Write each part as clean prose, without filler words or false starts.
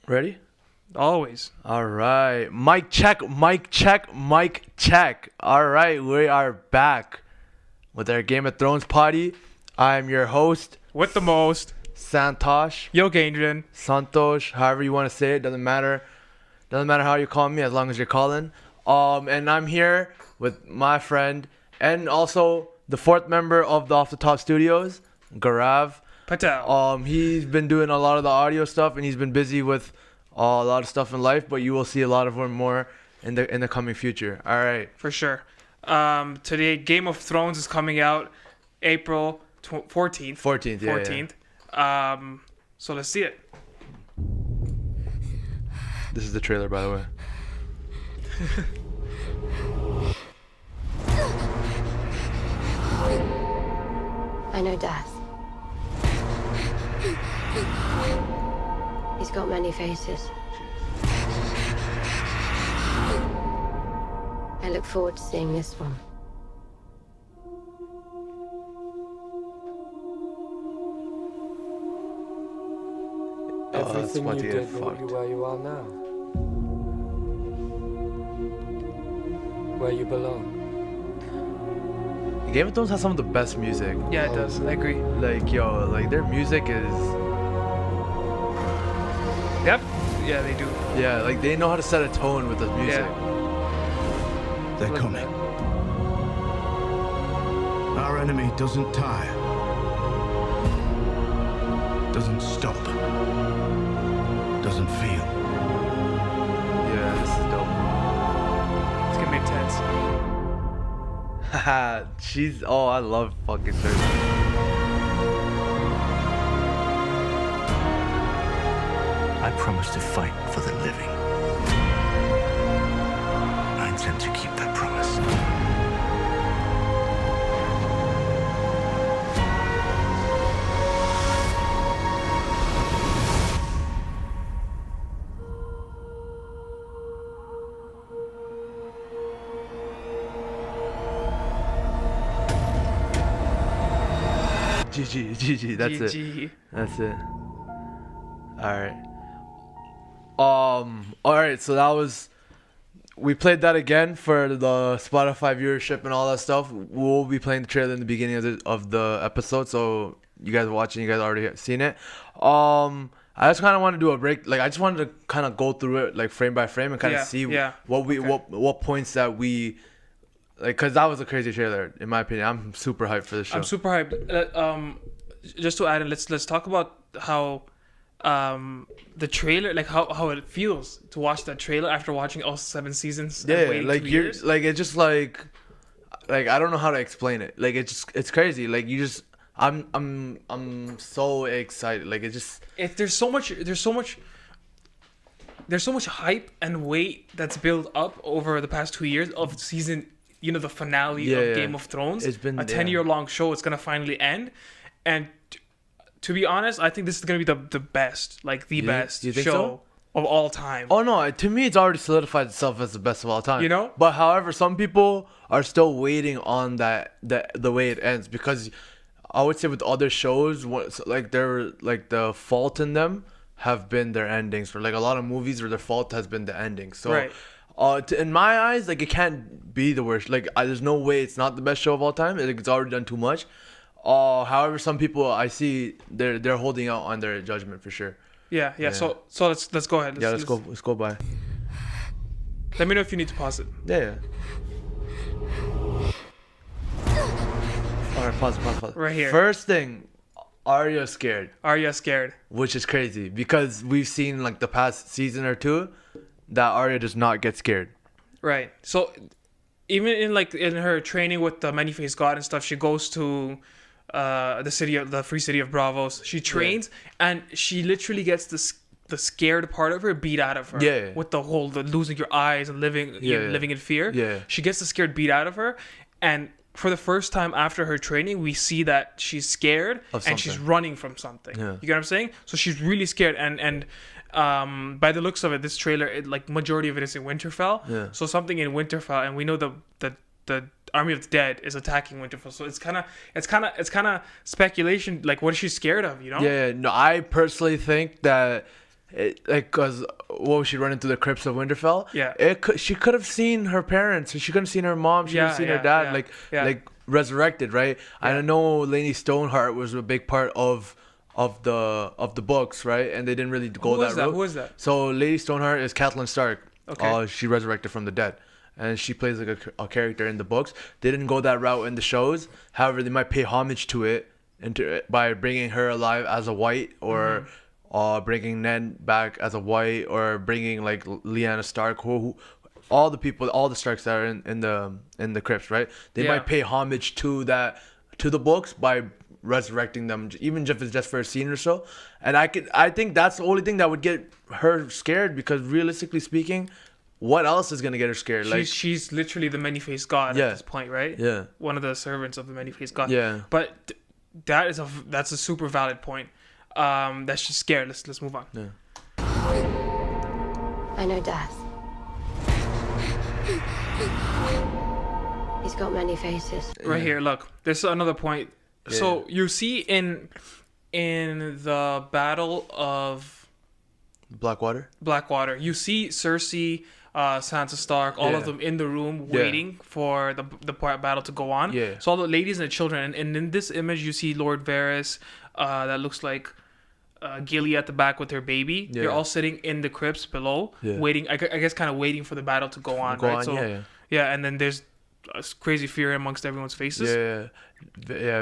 Ready? Always. All right. Mic check, mic check, mic check. All right. We are back with our Game of Thrones party. I'm your host, With the most. Shanthosh. Yo, Gaindrin. Shanthosh, however you want to say it. Doesn't matter. Doesn't matter how you call me as long as you're calling. And I'm here with my friend and also the fourth member of the Off the Top Studios, Gaurav. Patel. He's been doing a lot of the audio stuff and he's been busy with a lot of stuff in life, but you will see a lot of him more in the coming future. All right. For sure. Today, Game of Thrones is coming out April 14th. 14th, yeah. 14th. So let's see it. This is the trailer, by the way. I know death. He's got many faces. I look forward to seeing this one. Everything you did brought fucked. you where you are now. Where you belong. Game of Thrones has some of the best music. Yeah, it does. I agree. Like, yo, like their music is, Yep. Yeah, they do. yeah, like they know how to set a tone with the music. They're coming. Our enemy doesn't tire. Doesn't stop. Doesn't feel. Yeah, this is dope. It's going to be intense. Haha, I love fucking Cersei. I promise to fight for the living. I intend to keep that promise. GG, that's it. GG. That's it. Alright. Alright, so that was, we played that again for the Spotify viewership and all that stuff. We'll be playing the trailer in the beginning of the episode, so you guys watching, you guys already have seen it. I just kind of want to do a break, like I just wanted to kind of go through it like frame by frame and kind of see what points that we like, because that was a crazy trailer in my opinion. I'm super hyped for this show. I'm super hyped. Just to add in, let's talk about how the trailer, like how it feels to watch that trailer after watching all 7 seasons. and Yeah, waiting like 2 you're years. like it's just like I don't know how to explain it. Like it's crazy. Like you just I'm so excited. Like it just There's so much hype and weight that's built up over the past 2 years of season. You know, the finale of Game of Thrones. It's been a 10-year long show. It's gonna finally end, and to be honest, I think this is gonna be the best, like the best you think show so? of all time. Oh no, to me it's already solidified itself as the best of all time. You know? But however, some people are still waiting on the way it ends, because I would say with other shows, like they're like the fault in them have been their endings. For like a lot of movies where their fault has been the ending. So Right. In my eyes, like it can't be the worst. Like there's no way it's not the best show of all time. Like, it's already done too much. However, some people I see they're holding out on their judgment for sure. Yeah. So let's go ahead. Let's go by. Let me know if you need to pause it. Yeah. All right, pause. Right here. First thing, Arya's scared, Are you scared? which is crazy because we've seen like the past season or two that Arya does not get scared. Right. So even in her training with the many-faced god and stuff, she goes to the free city of Bravos. She trains and she literally gets the scared part of her beat out of her. Yeah. With the losing your eyes and living in fear. Yeah. She gets the scared beat out of her, and for the first time after her training, we see that she's scared and she's something. running from something. Yeah. You get what I'm saying? So she's really scared, and by the looks of it, this trailer, like majority of it is in Winterfell. Yeah. So something in Winterfell, and we know the Army of the Dead is attacking Winterfell. So it's kind of speculation. Like, what is she scared of? You know? Yeah, no, I personally think that Cause what was she running through the crypts of Winterfell? Yeah. She could have seen her parents. She could have seen her mom. She could have seen her dad. Like resurrected, right? Yeah. I know Lainey Stoneheart was a big part of the books, right? And they didn't really go that route. Who is that? So Lady Stoneheart is Catelyn Stark. Okay. She resurrected from the dead, and she plays like a character in the books. They didn't go that route in the shows. However, they might pay homage to it by bringing her alive as a white, or bringing Ned back as a white, or bringing like Lyanna Stark, who all the Starks that are in the crypts, right? They might pay homage to the books by resurrecting them, even if it's just for a scene or so. And I think that's the only thing that would get her scared, because realistically speaking, what else is gonna get her scared? She's literally the many-faced god at this point, right? Yeah. One of the servants of the many-faced god. Yeah. But that's a super valid point. That's just scared. Let's move on. Yeah. I know death. He's got many faces. Right here, look. There's another point. Yeah. So you see in the Battle of Blackwater, you see Cersei, Sansa Stark, all of them in the room waiting for the battle to go on. Yeah. So all the ladies and the children, and in this image you see Lord Varys, that looks like Gilly at the back with her baby. Yeah. They're all sitting in the crypts below, waiting. I guess kind of waiting for the battle to go on. Yeah, and then there's crazy fear amongst everyone's faces. Yeah,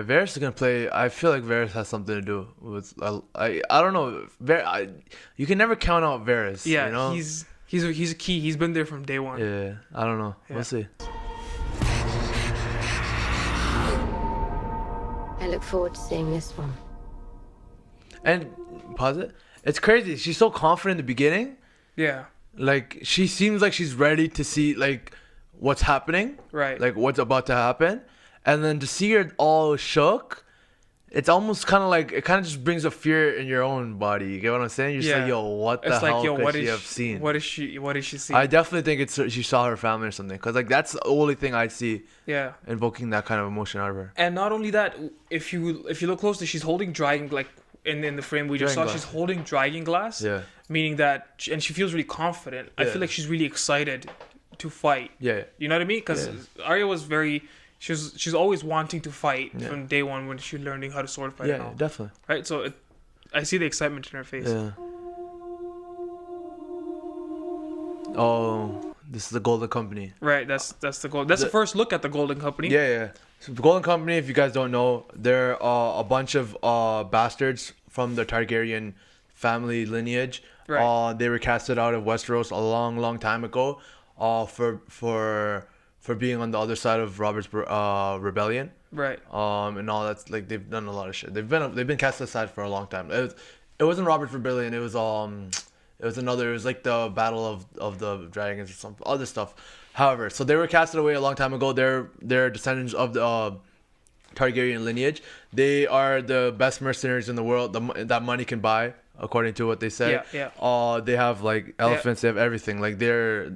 Varys is gonna play. I feel like Varys has something to do with. I don't know. You can never count out Varys. Yeah, you know? he's a key. He's been there from day one. Yeah, I don't know. Yeah. We'll see. I look forward to seeing this one. And pause it. It's crazy. She's so confident in the beginning. Yeah. Like, she seems like she's ready to see like what's happening. Right. Like what's about to happen. And then to see her all shook, it's almost kind of like, it kind of just brings a fear in your own body. You get what I'm saying? You're just like, yo, what the hell could she have seen? What is she seeing? I definitely think she saw her family or something. Because like that's the only thing I see invoking that kind of emotion out of her. And not only that, if you look closely, she's holding dragon, like in the frame we just saw, she's holding dragon glass. Yeah. Meaning that, and she feels really confident. I feel like she's really excited to fight. Yeah. You know what I mean? Because Arya was very... She's always wanting to fight from day one when she's learning how to sword fight. Yeah, definitely. Right, so I see the excitement in her face. Yeah. Oh, this is the Golden Company. Right, that's the goal. That's the first look at the Golden Company. Yeah. So the Golden Company, if you guys don't know, they're a bunch of bastards from the Targaryen family lineage. Right. They were casted out of Westeros a long time ago. For being on the other side of Robert's rebellion, right? And all that's like they've done a lot of shit. They've been cast aside for a long time. It wasn't Robert's rebellion. It was another. It was like the battle of the dragons or some other stuff. However, so they were casted away a long time ago. They're descendants of the Targaryen lineage. They are the best mercenaries in the world that money can buy, according to what they said. Yeah. They have like elephants. They have everything. Like their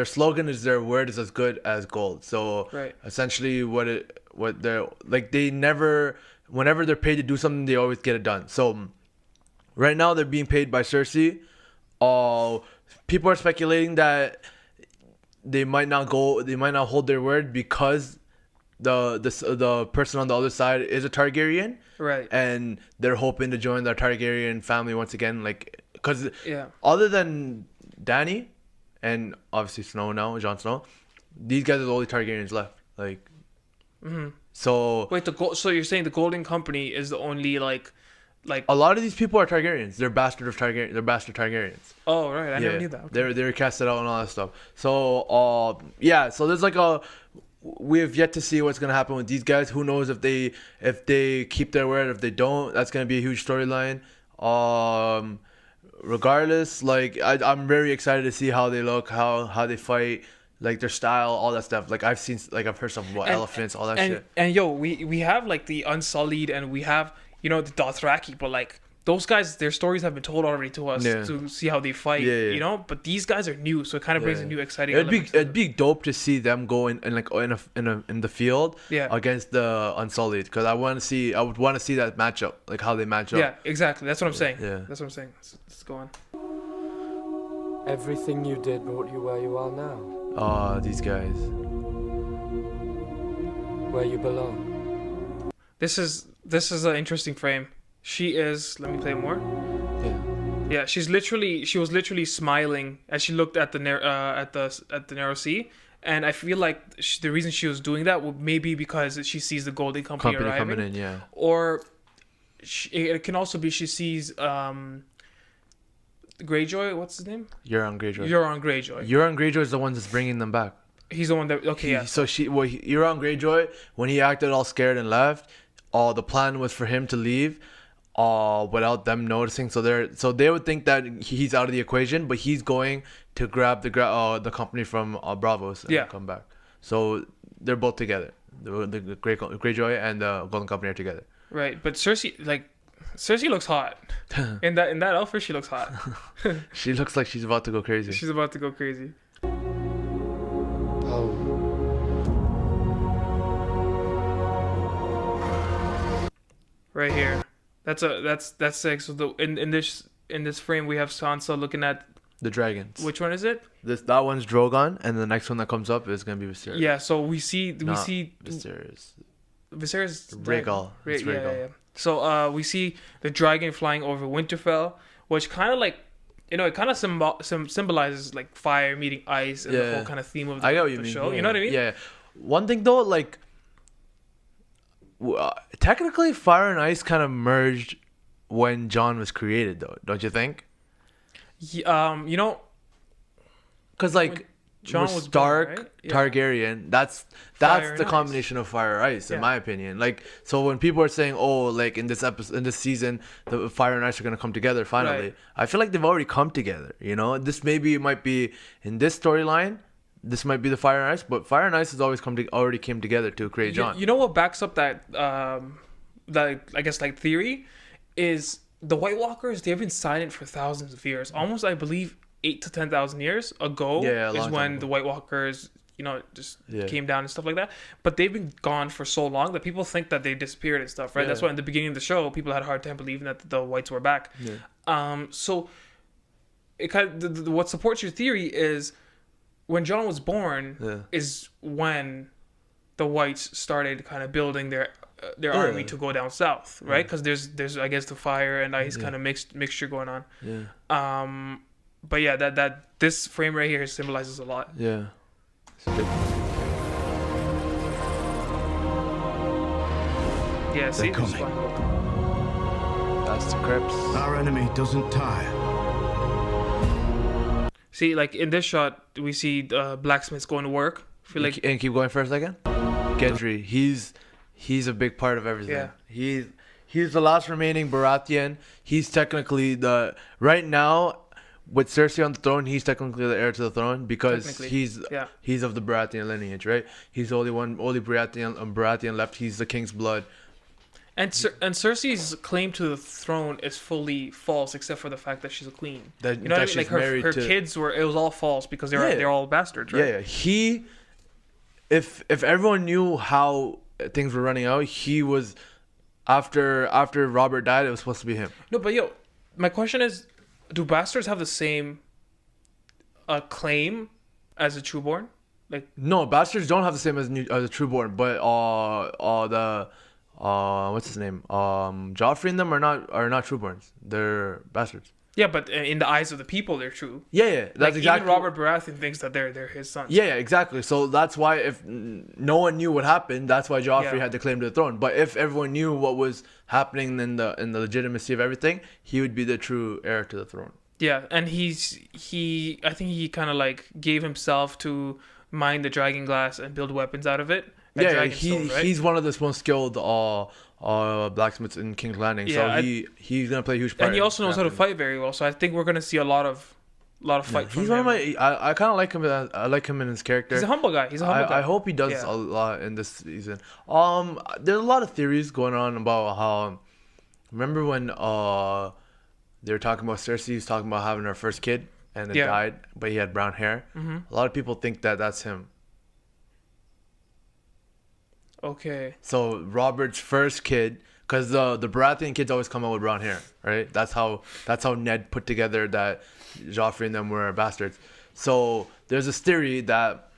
slogan is their word is as good as gold. So essentially whenever they're paid to do something, they always get it done. So right now they're being paid by Cersei. People are speculating that they might not hold their word because the person on the other side is a Targaryen. Right. And they're hoping to join the Targaryen family once again, like, because other than Dany and obviously Snow now, Jon Snow, these guys are the only Targaryens left. Like, so wait, so you're saying the Golden Company is the only like a lot of these people are Targaryens. They're bastard Targaryens. Oh right, I never knew that. Okay. They were casted out and all that stuff. So so there's like we have yet to see what's gonna happen with these guys. Who knows if they keep their word? If they don't, that's gonna be a huge storyline. Regardless, like I'm very excited to see how they look, how they fight, like their style, all that stuff. Like I've heard something about elephants, all that shit. And we have like the Unsullied, and we have the Dothraki, but like those guys, their stories have been told already to us Yeah. to see how they fight. Yeah, yeah. You know, but these guys are new, so it kind of brings a new exciting. It'd be dope to see them go in the field Yeah. against the Unsullied, because I would want to see that matchup, like how they match up. Yeah, exactly. That's what I'm saying. Yeah. That's what I'm saying. Let's go on. Everything you did brought you where you are now, These guys. where you belong. This is an interesting frame. She is. Let me play more. Yeah. Yeah, she was literally smiling as she looked at the narrow sea, and I feel like the reason she was doing that would maybe because she sees the Golden Company arriving, coming in, yeah. or it can also be she sees Greyjoy. What's his name? Euron Greyjoy. Euron Greyjoy. Euron Greyjoy is the one that's bringing them back. He's the one that. Okay, yeah. So Euron Greyjoy, when he acted all scared and left, the plan was for him to leave, without them noticing. So they would think that he's out of the equation, but he's going to grab the company from Bravos and come back. So they're both together. The Greyjoy and the Golden Company are together. Right, but Cersei looks hot. in that outfit, she looks hot. She looks like she's about to go crazy. She's about to go crazy. Oh, Right here. That's sick. So in this frame we have Sansa looking at The dragons. which one is it? That one's Drogon, and the next one that comes up is gonna be Viserys. Yeah. So we see Viserys. Viserys. Rhaegal. It's Rhaegal. Yeah. So we see the dragon flying over Winterfell, which kind of like, you know, it kind of symbolizes like fire meeting ice and the whole kind of theme of I get what you the mean. show. Yeah. You know what I mean? Yeah. One thing though, like, technically, fire and ice kind of merged when Jon was created, though. Don't you think? You know, Because like Jon with was Stark, born, right? Yeah. Targaryen, that's Fire the and combination of fire and ice, in Yeah. my opinion. Like, so when people are saying, "Oh, like in this season, the fire and ice are gonna come together finally," Right. I feel like they've already come together. You know, this might be in this storyline. This might be the fire and ice, but fire and ice has already came together to create Jon. You know what backs up that I guess like theory is the White Walkers. They've been silent for thousands of years, almost I believe 8,000 to 10,000 years ago. Yeah, a is long when time the ago. White Walkers, you know, just came down and stuff like that. But they've been gone for so long that people think that they disappeared and stuff, right? Yeah. That's why in the beginning of the show, people had a hard time believing that the Whites were back. Yeah. So it kind of what supports your theory is when Jon was born is when the Whites started kind of building their army to go down south, right? Because there's I guess the fire and ice kind of mixture going on. Yeah. But yeah, that this frame right here symbolizes a lot. Yeah. Yeah, see, They're It's coming. fine. That's the Crips. Our enemy doesn't tire. See, like in this shot, we see blacksmiths going to work. I feel like And keep going for a second. Gendry, he's a big part of everything. Yeah. He's the last remaining Baratheon. He's technically right now with Cersei on the throne. He's technically the heir to the throne because Technically, he's of the Baratheon lineage, right? He's the only Baratheon left. He's the king's blood. and Cersei's claim to the throne is fully false, except for the fact that she's a queen. That- you know what I that mean? Like she's married her to- kids it was all false because they're all bastards, right? Yeah. If everyone knew how things were running out, he was after Robert died. It was supposed to be him. No, but my question is, do bastards have the same claim as a trueborn? Like, No, bastards don't have the same as a trueborn, but what's his name? Joffrey and them are not trueborns. They're bastards. yeah, but in the eyes of the people, they're true. Yeah, that's Like, exactly. even Robert Baratheon thinks that they're his sons. Yeah, exactly. So that's why if no one knew what happened, that's why Joffrey Yeah. had to claim to the throne. But if everyone knew what was happening in the legitimacy of everything, he would be the true heir to the throne. Yeah, and I think he kind of like gave himself to mine the dragon glass and build weapons out of it. At Yeah, Dragonstone, right? he's one of the most skilled blacksmiths in King's Landing. Yeah, so he's gonna play a huge part. and he in also knows how to crafting. fight very well. So I think we're gonna see a lot of fight from He's him. one of my. I kind of like him. I like him in his character. He's a humble guy. I hope he does Yeah. a lot in this season. There's a lot of theories going on about Remember when they were talking about Cersei was talking about having her first kid and it died, but he had brown hair? A lot of people think that that's him. Okay. So Robert's first kid, because the Baratheon kids always come out with brown hair, right? That's how Ned put together that Joffrey and them were bastards. So there's this theory that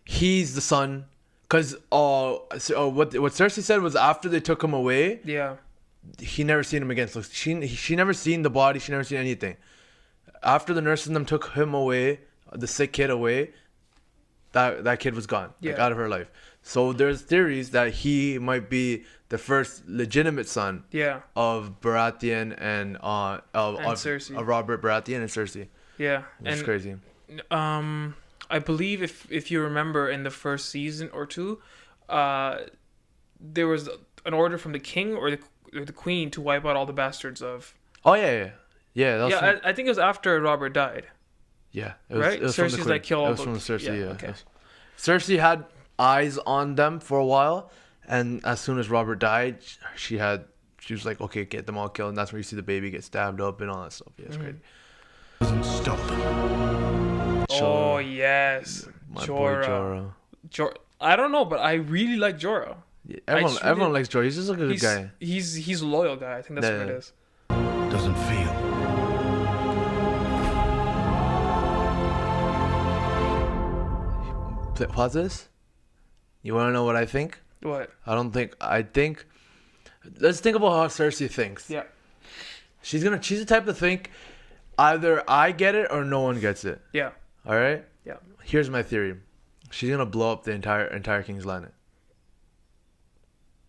he's the son, because what Cersei said was after they took him away, he never seen him again. So she never seen the body, she never seen anything. After the nurses and them took him away, the sick kid away, that kid was gone, like out of her life. So there's theories that he might be the first legitimate son of Baratheon and Cersei. of Robert Baratheon and Cersei. Yeah. It's crazy. I believe if you remember in the first season or two, there was an order from the king or the queen to wipe out all the bastards of. Oh yeah. That was I think it was after Robert died. Yeah, right. It was Cersei's from the like kill all. It was from the Cersei. Yeah. Okay. Cersei had eyes on them for a while, and as soon as Robert died, she was like, okay, get them all killed, and that's where you see the baby get stabbed up and all that stuff. Yeah, it's crazy. Doesn't stop. Oh yes, My boy Jorah. I don't know, but I really like Jorah. Yeah, everyone likes Jorah. He's just a good guy. He's a loyal guy. I think that's what it is. Doesn't feel. Pause this. You want to know what I think? What? I think. Let's think about how Cersei thinks. Yeah. She's the type to think either I get it or no one gets it. Yeah. All right? Yeah. Here's my theory. She's going to blow up the entire King's Landing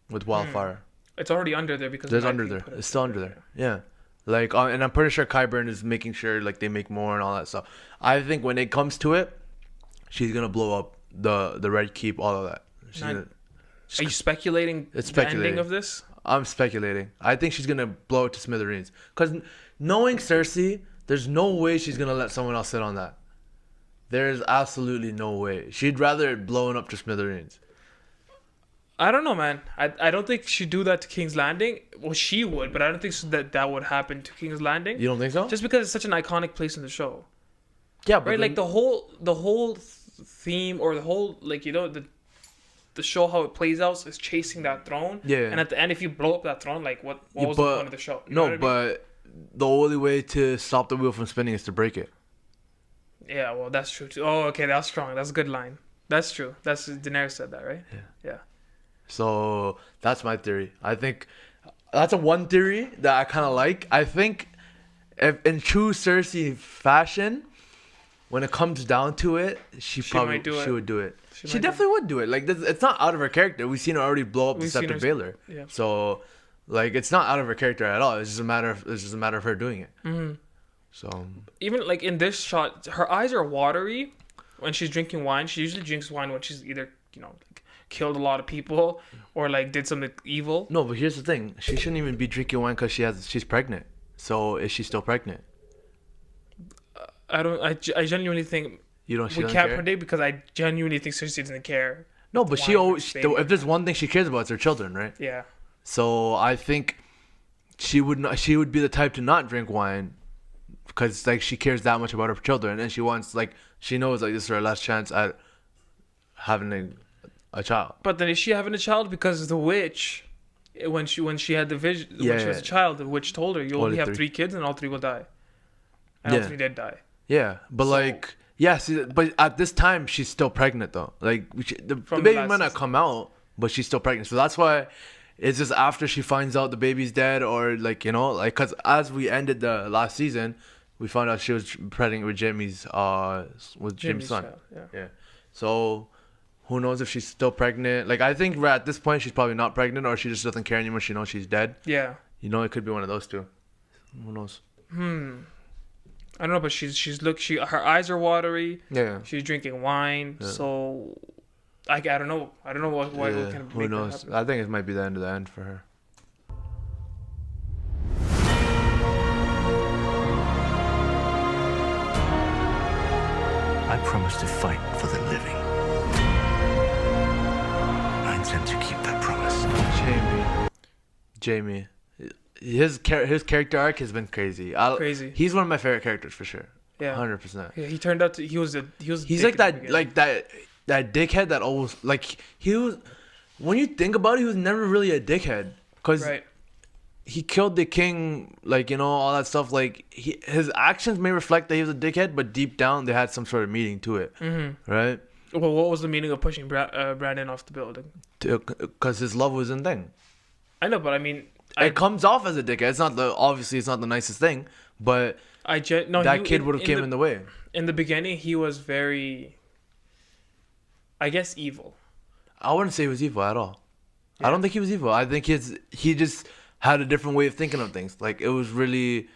with wildfire. It's already under there because It's under there. It's still under there. Yeah. Like, and I'm pretty sure Qyburn is making sure like they make more and all that stuff. I think when it comes to it, she's going to blow up the Red Keep, all of that. Are you speculating the ending of this? I'm speculating. I think she's going to blow it to smithereens. Because knowing Cersei, there's no way she's going to let someone else sit on that. There's absolutely no way. She'd rather it blown up to smithereens. I don't know, man. I don't think she'd do that to King's Landing. Well, she would, but I don't think that would happen to King's Landing. You don't think so? Just because it's such an iconic place in the show. Yeah, but right? Like the whole theme or the whole, like, you know, the show, how it plays out is chasing that throne. Yeah. And at the end, if you blow up that throne, like what was the point of the show? You know what I mean? But the only way to stop the wheel from spinning is to break it. Yeah, well, that's true too. Oh, okay, that's strong. That's a good line. That's true. That's Daenerys said that, right? Yeah. So that's my theory. I think that's one theory that I kind of like. I think if in true Cersei fashion, when it comes down to it, she would do it. She definitely would do it. Like, it's not out of her character. We've seen her already blow up the Scepter Baylor. Yeah. So, like, it's not out of her character at all. It's just a matter of her doing it. Mm-hmm. So even like in this shot, her eyes are watery when she's drinking wine. She usually drinks wine when she's either, you know, like, killed a lot of people or like did something evil. No, but here's the thing: she shouldn't even be drinking wine because she's pregnant. So is she still pregnant? I genuinely think we can't predict because I genuinely think Cersei doesn't care. No, but she always. If there's one thing she cares about, it's her children, right? Yeah. So I think she would be the type to not drink wine because like she cares that much about her children, and she knows like this is her last chance at having a child. But then is she having a child because the witch, when she had the vision when she was a child, the witch told her you only have 3 kids and all 3 will die, and all 3 did die. Yeah, but but at this time she's still pregnant though. Like the baby might not come out, but she's still pregnant. So that's why it's just after she finds out the baby's dead, or like, you know, like, because as we ended the last season, we found out she was pregnant with Jimmy's son. Child, yeah. So who knows if she's still pregnant? Like, I think at this point she's probably not pregnant, or she just doesn't care anymore. She knows she's dead. Yeah. You know, it could be one of those two. Who knows? I don't know, but her eyes are watery. Yeah. She's drinking wine, so I don't know. I don't know what can who make knows? that happen. I think it might be the end of the end for her. I promise to fight for the living. I intend to keep that promise. Jamie. his character arc has been crazy. Crazy. He's one of my favorite characters for sure. Yeah. 100%. Yeah, he turned out to he was He's dick like in the that beginning. that dickhead that always like he was. When you think about it, he was never really a dickhead because Right. he killed the king, like, you know, all that stuff. Like his actions may reflect that he was a dickhead, but deep down they had some sort of meaning to it, right? Well, what was the meaning of pushing Brandon off the building? Because his love was in thing. I know, but I mean, It comes off as a dickhead. It's not obviously it's not the nicest thing, but no, that kid would have came in the way. In the beginning, he was very, I guess, evil. I wouldn't say he was evil at all. I don't think he was evil. I think he just had a different way of thinking of things. Like it was really,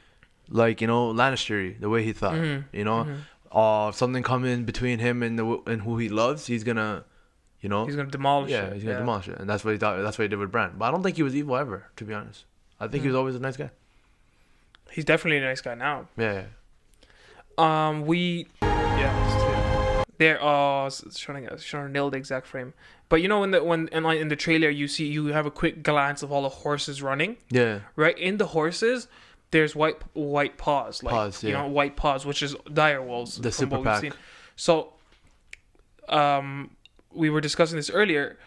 like, you know, Lannister-y, the way he thought. You know, something coming between him and who he loves, he's gonna, you know, He's gonna demolish it. yeah, he's gonna demolish it, and that's what he thought. That's what he did with Bran. But I don't think he was evil ever, to be honest. I think he was always a nice guy. He's definitely a nice guy now. Yeah. They're trying to nail the exact frame. But you know, in the trailer, you have a quick glance of all the horses running. Yeah. Right in the horses, there's white paws, like Paws, you yeah. know, white paws, which is dire wolves. The from super what we've pack. seen. So, we were discussing this earlier.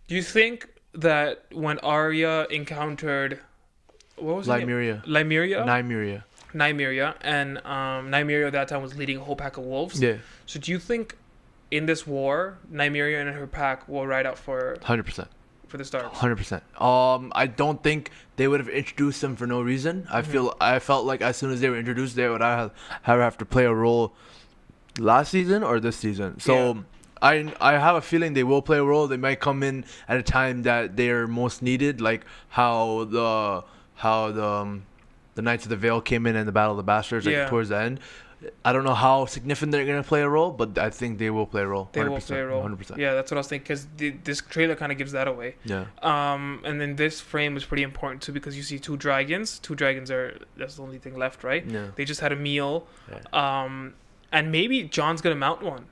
Do you think that when Arya encountered, what was it? Nymeria. Nymeria, and Nymeria at that time was leading a whole pack of wolves. Yeah. So do you think in this war, Nymeria and her pack will ride out for 100%. the Starks? 100%. I don't think they would have introduced them for no reason. I felt like as soon as they were introduced, they would have to play a role last season or this season. So I have a feeling they will play a role. They might come in at a time that they are most needed, like how the Knights of the Vale came in the Battle of the Bastards, like towards the end. I don't know how significant they're gonna play a role, but I think they will play a role. 100%, They will play a role. 100%. Yeah, that's what I was thinking, because this trailer kind of gives that away. Yeah. And then this frame is pretty important too, because you see two dragons. That's the only thing left, right? Yeah. They just had a meal. Yeah. And maybe John's gonna mount one.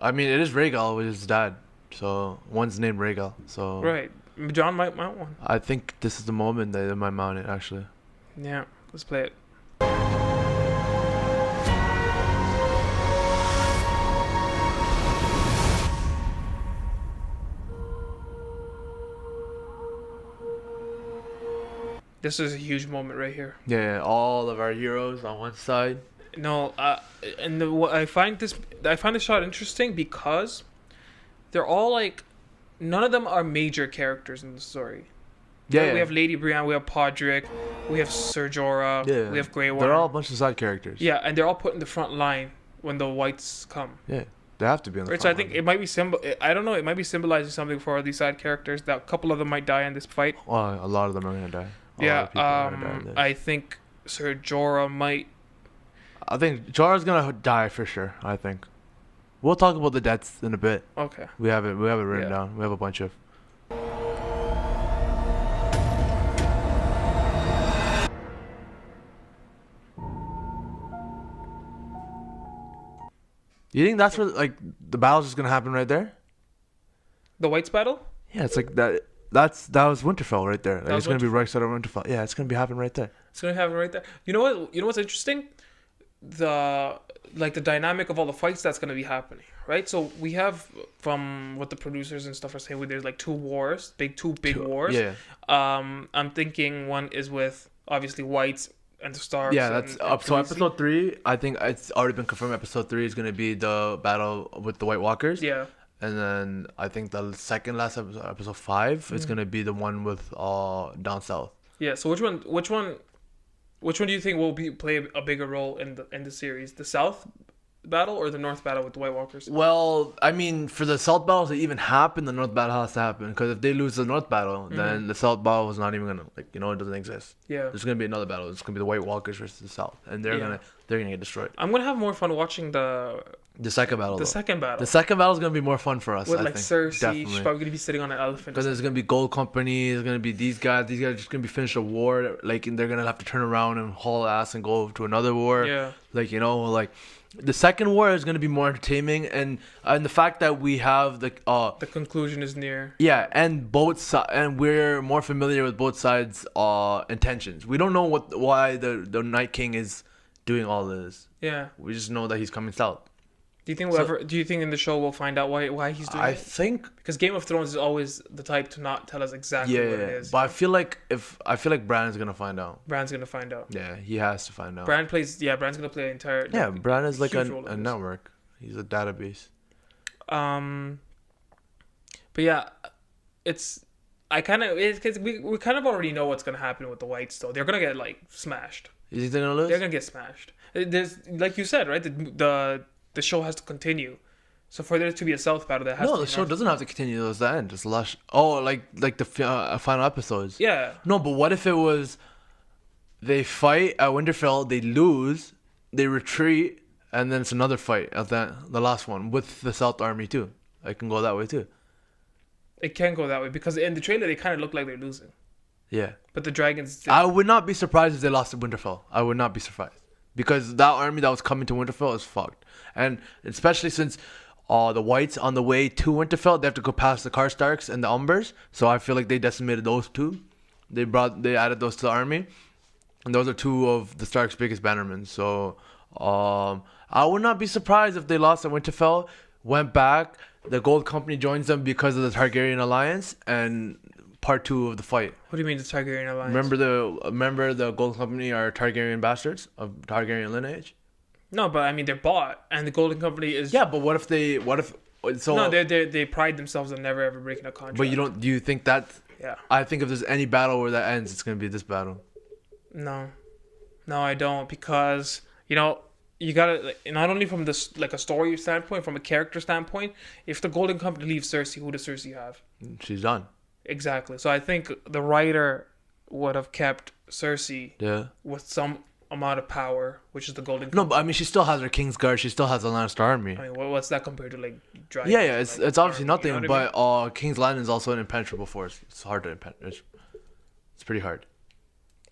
I mean, it is Rhaegal with his dad, so one's named Rhaegal. So Right. John might mount one. I think this is the moment that they might mount it. Actually. Yeah. Let's play it. This is a huge moment right here. Yeah, all of our heroes on one side. No, I find this shot interesting because they're all like, none of them are major characters in the story. Yeah, Right? We have Lady Brienne, we have Podrick, we have Ser Jorah, yeah. we have Grey Worm. They're all a bunch of side characters. Yeah, and they're all put in the front line when the whites come. Yeah, they have to be on the Right, so I front think it might be I don't know, it might be symbolizing something for these side characters. That a couple of them might die in this fight. line. Well, a lot of them are gonna die. I think Ser Jorah might. I think Jorah's gonna die for sure. I think. We'll talk about the deaths in a bit. Okay. We have it written Yeah. down. We have a bunch of. You think that's where like the battle's just gonna happen right there? The whites battle? Yeah, it's like that. That was Winterfell right there. Like, That it's was gonna be right side of Winterfell. Yeah, it's gonna be happening right there. It's gonna happen right there. You know what? You know what's interesting? The dynamic of all the fights that's gonna be happening, right? So we have, from what the producers and stuff are saying, there's like two big wars. Yeah. I'm thinking one is with obviously whites and the Starks. Yeah, that's and up. So Khaleesi. episode 3, I think it's already been confirmed. Episode 3 is gonna be the battle with the White Walkers. Yeah. And then I think the second last episode, episode 5, is gonna be the one with down south. Yeah. So which one do you think will play a bigger role in the series? The South battle or the North battle with the White Walkers? Well, I mean, for the South battle to even happen, the North battle has to happen. Because if they lose the North battle, then the South battle is not even gonna it doesn't exist. Yeah. There's gonna be another battle. It's gonna be the White Walkers versus the South, and they're gonna get destroyed. I'm gonna have more fun watching the The second battle. The though. second battle. The second battle is gonna be more fun for us. With I like think. Cersei, Definitely. she's probably gonna be sitting on an elephant. Because there's gonna be gold company. There's gonna be these guys. These guys are just gonna be finished a war. Like, and they're gonna have to turn around and haul ass and go to another war. Yeah. Like, you know, like the second war is gonna be more entertaining, and the fact that we have the conclusion is near. yeah, and and we're more familiar with both sides' intentions. We don't know why the Night King is doing all this. Yeah. We just know that he's coming south. Do you think do you think in the show we'll find out why he's doing I it? think Because Game of Thrones is always the type to not tell us exactly what it is. but I feel like Bran's gonna find out. Bran's gonna find out. Yeah, he has to find out. Bran's gonna play the entire. Yeah, Bran is like huge role in a this. network. He's a database. But yeah, it's we kind of already know what's gonna happen with the Whites though. They're gonna get like smashed. You think they're gonna lose? They're gonna get smashed. There's like you said, right? The show has to continue. So for there to be a South battle, that has to No, be the show North. doesn't have to continue. It's the end. It's the last. Oh, like the final episodes. Yeah. No, but what if it was? They fight at Winterfell. They lose. They retreat, and then it's another fight at the last one with the South Army too. I can go that way too. It can go that way because in the trailer they kind of look like they're losing, Yeah. but the dragons. I would not be surprised if they lost to Winterfell. I would not be surprised because that army that was coming to Winterfell is fucked, and especially since the Whites on the way to Winterfell they have to go past the Karstarks and the Umbers, so I feel like they decimated those two. They added those to the army, and those are two of the Stark's biggest bannermen. So I would not be surprised if they lost at Winterfell, went back. The Gold Company joins them because of the Targaryen alliance and part 2 of the fight. What do you mean the Targaryen alliance? Remember the Gold Company are Targaryen bastards of Targaryen lineage? No, but I mean they're bought, and the Golden Company is. Yeah, but what if so? No, they pride themselves on never ever breaking a contract. But do you think that? Yeah. I think if there's any battle where that ends, it's gonna be this battle. No, I don't, because you gotta not only from this like a story standpoint, from a character standpoint. If the Golden Company leaves Cersei, who does Cersei have? She's done. Exactly. So I think the writer would have kept Cersei Yeah. with some amount of power, which is the Golden Company. No, but I mean, she still has her Kingsguard. She still has the Lannister army. I mean, what's that compared to like Dragon? Yeah. It's obviously nothing. You know what I mean? But King's Landing is also an impenetrable force. It's hard to impenetrate. It's pretty hard.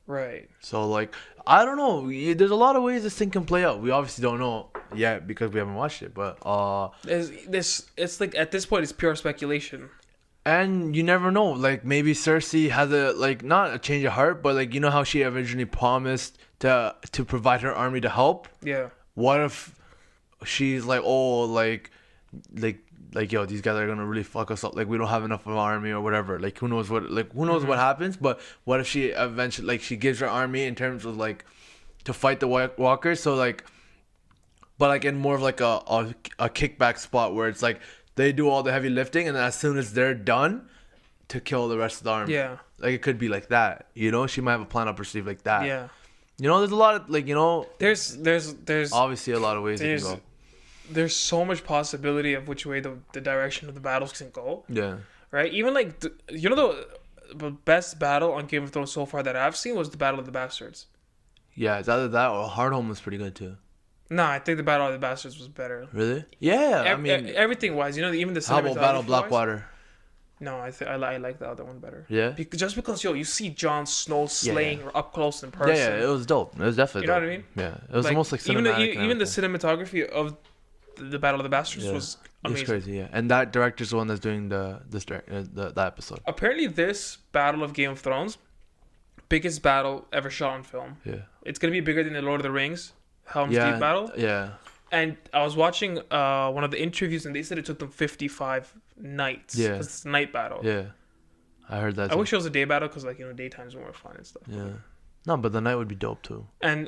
Right. So like, I don't know. There's a lot of ways this thing can play out. We obviously don't know yet because we haven't watched it. But It's like at this point it's pure speculation. and you never know. Like maybe Cersei has not a change of heart, but like how she originally promised to provide her army to help. Yeah. What if she's like, oh, like yo, these guys are gonna really fuck us up. Like we don't have enough of an army or whatever. Like who knows what happens? But what if she eventually she gives her army in terms of to fight the walkers? So but in more of a kickback spot where it's they do all the heavy lifting, and then as soon as they're done, to kill the rest of the army. Yeah. It could be like that. She might have a plan up her sleeve like that. Yeah. There's a lot of There's obviously a lot of ways it can go. There's so much possibility of which way the direction of the battles can go. Yeah. Right? Even the best battle on Game of Thrones so far that I've seen was the Battle of the Bastards. Yeah, it's either that or Hardhome was pretty good too. No, I think the Battle of the Bastards was better. Really? Yeah, I mean, everything wise, even the how about Battle of cinematography-wise- Blackwater? No, I like the other one better. Yeah. Just because you see Jon Snow slaying her up close in Yeah, person. it was dope. It was definitely. You know dope. what I mean? Yeah, it was almost like cinematic. even the cinematography of the Battle of the Bastards was amazing. It's crazy, yeah. And that director's the one that's doing that episode. Apparently, this Battle of Game of Thrones, biggest battle ever shot on film. Yeah. It's gonna be bigger than the Lord of the Rings Helm's Yeah. Deep battle. Yeah. And I was watching one of the interviews, and they said it took them 55 nights. Yeah. 'Cause it's a night battle. Yeah. I heard that. I too. wish it was a day battle because daytime's more fun and stuff. Yeah. No, but the night would be dope too. And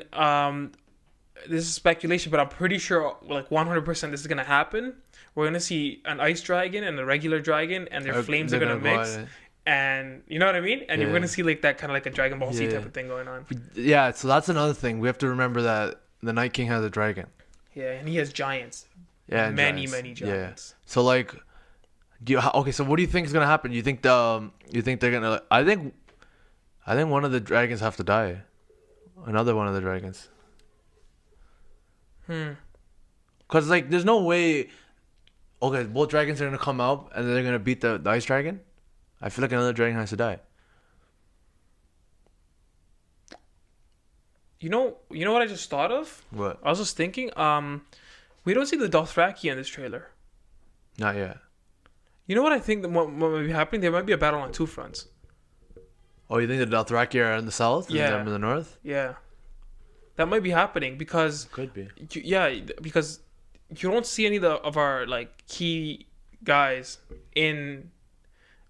this is speculation, but I'm pretty sure 100% this is gonna happen. We're gonna see an ice dragon and a regular dragon, and their flames are gonna mix. And you know what I mean? And you're Yeah. gonna see that kind of like a Dragon Ball Z Yeah. type of thing going on. Yeah, so that's another thing. We have to remember that the Night King has a dragon. Yeah, and he has giants. Yeah, and many giants. giants. Yeah. So okay, so what do you think is gonna happen? You think they're gonna? I think one of the dragons have to die. Another one of the dragons. Cause like there's no way. Okay, both dragons are gonna come out and they're gonna beat the ice dragon. I feel like another dragon has to die. You know what I just thought of? What? I was just thinking, we don't see the Dothraki in this trailer. Not yet. You know what I think that what might be happening? There might be a battle on two fronts. Oh, you think the Dothraki are in the south? Yeah. And them in the north? Yeah. That might be happening because Could be. because you don't see any of our like key guys in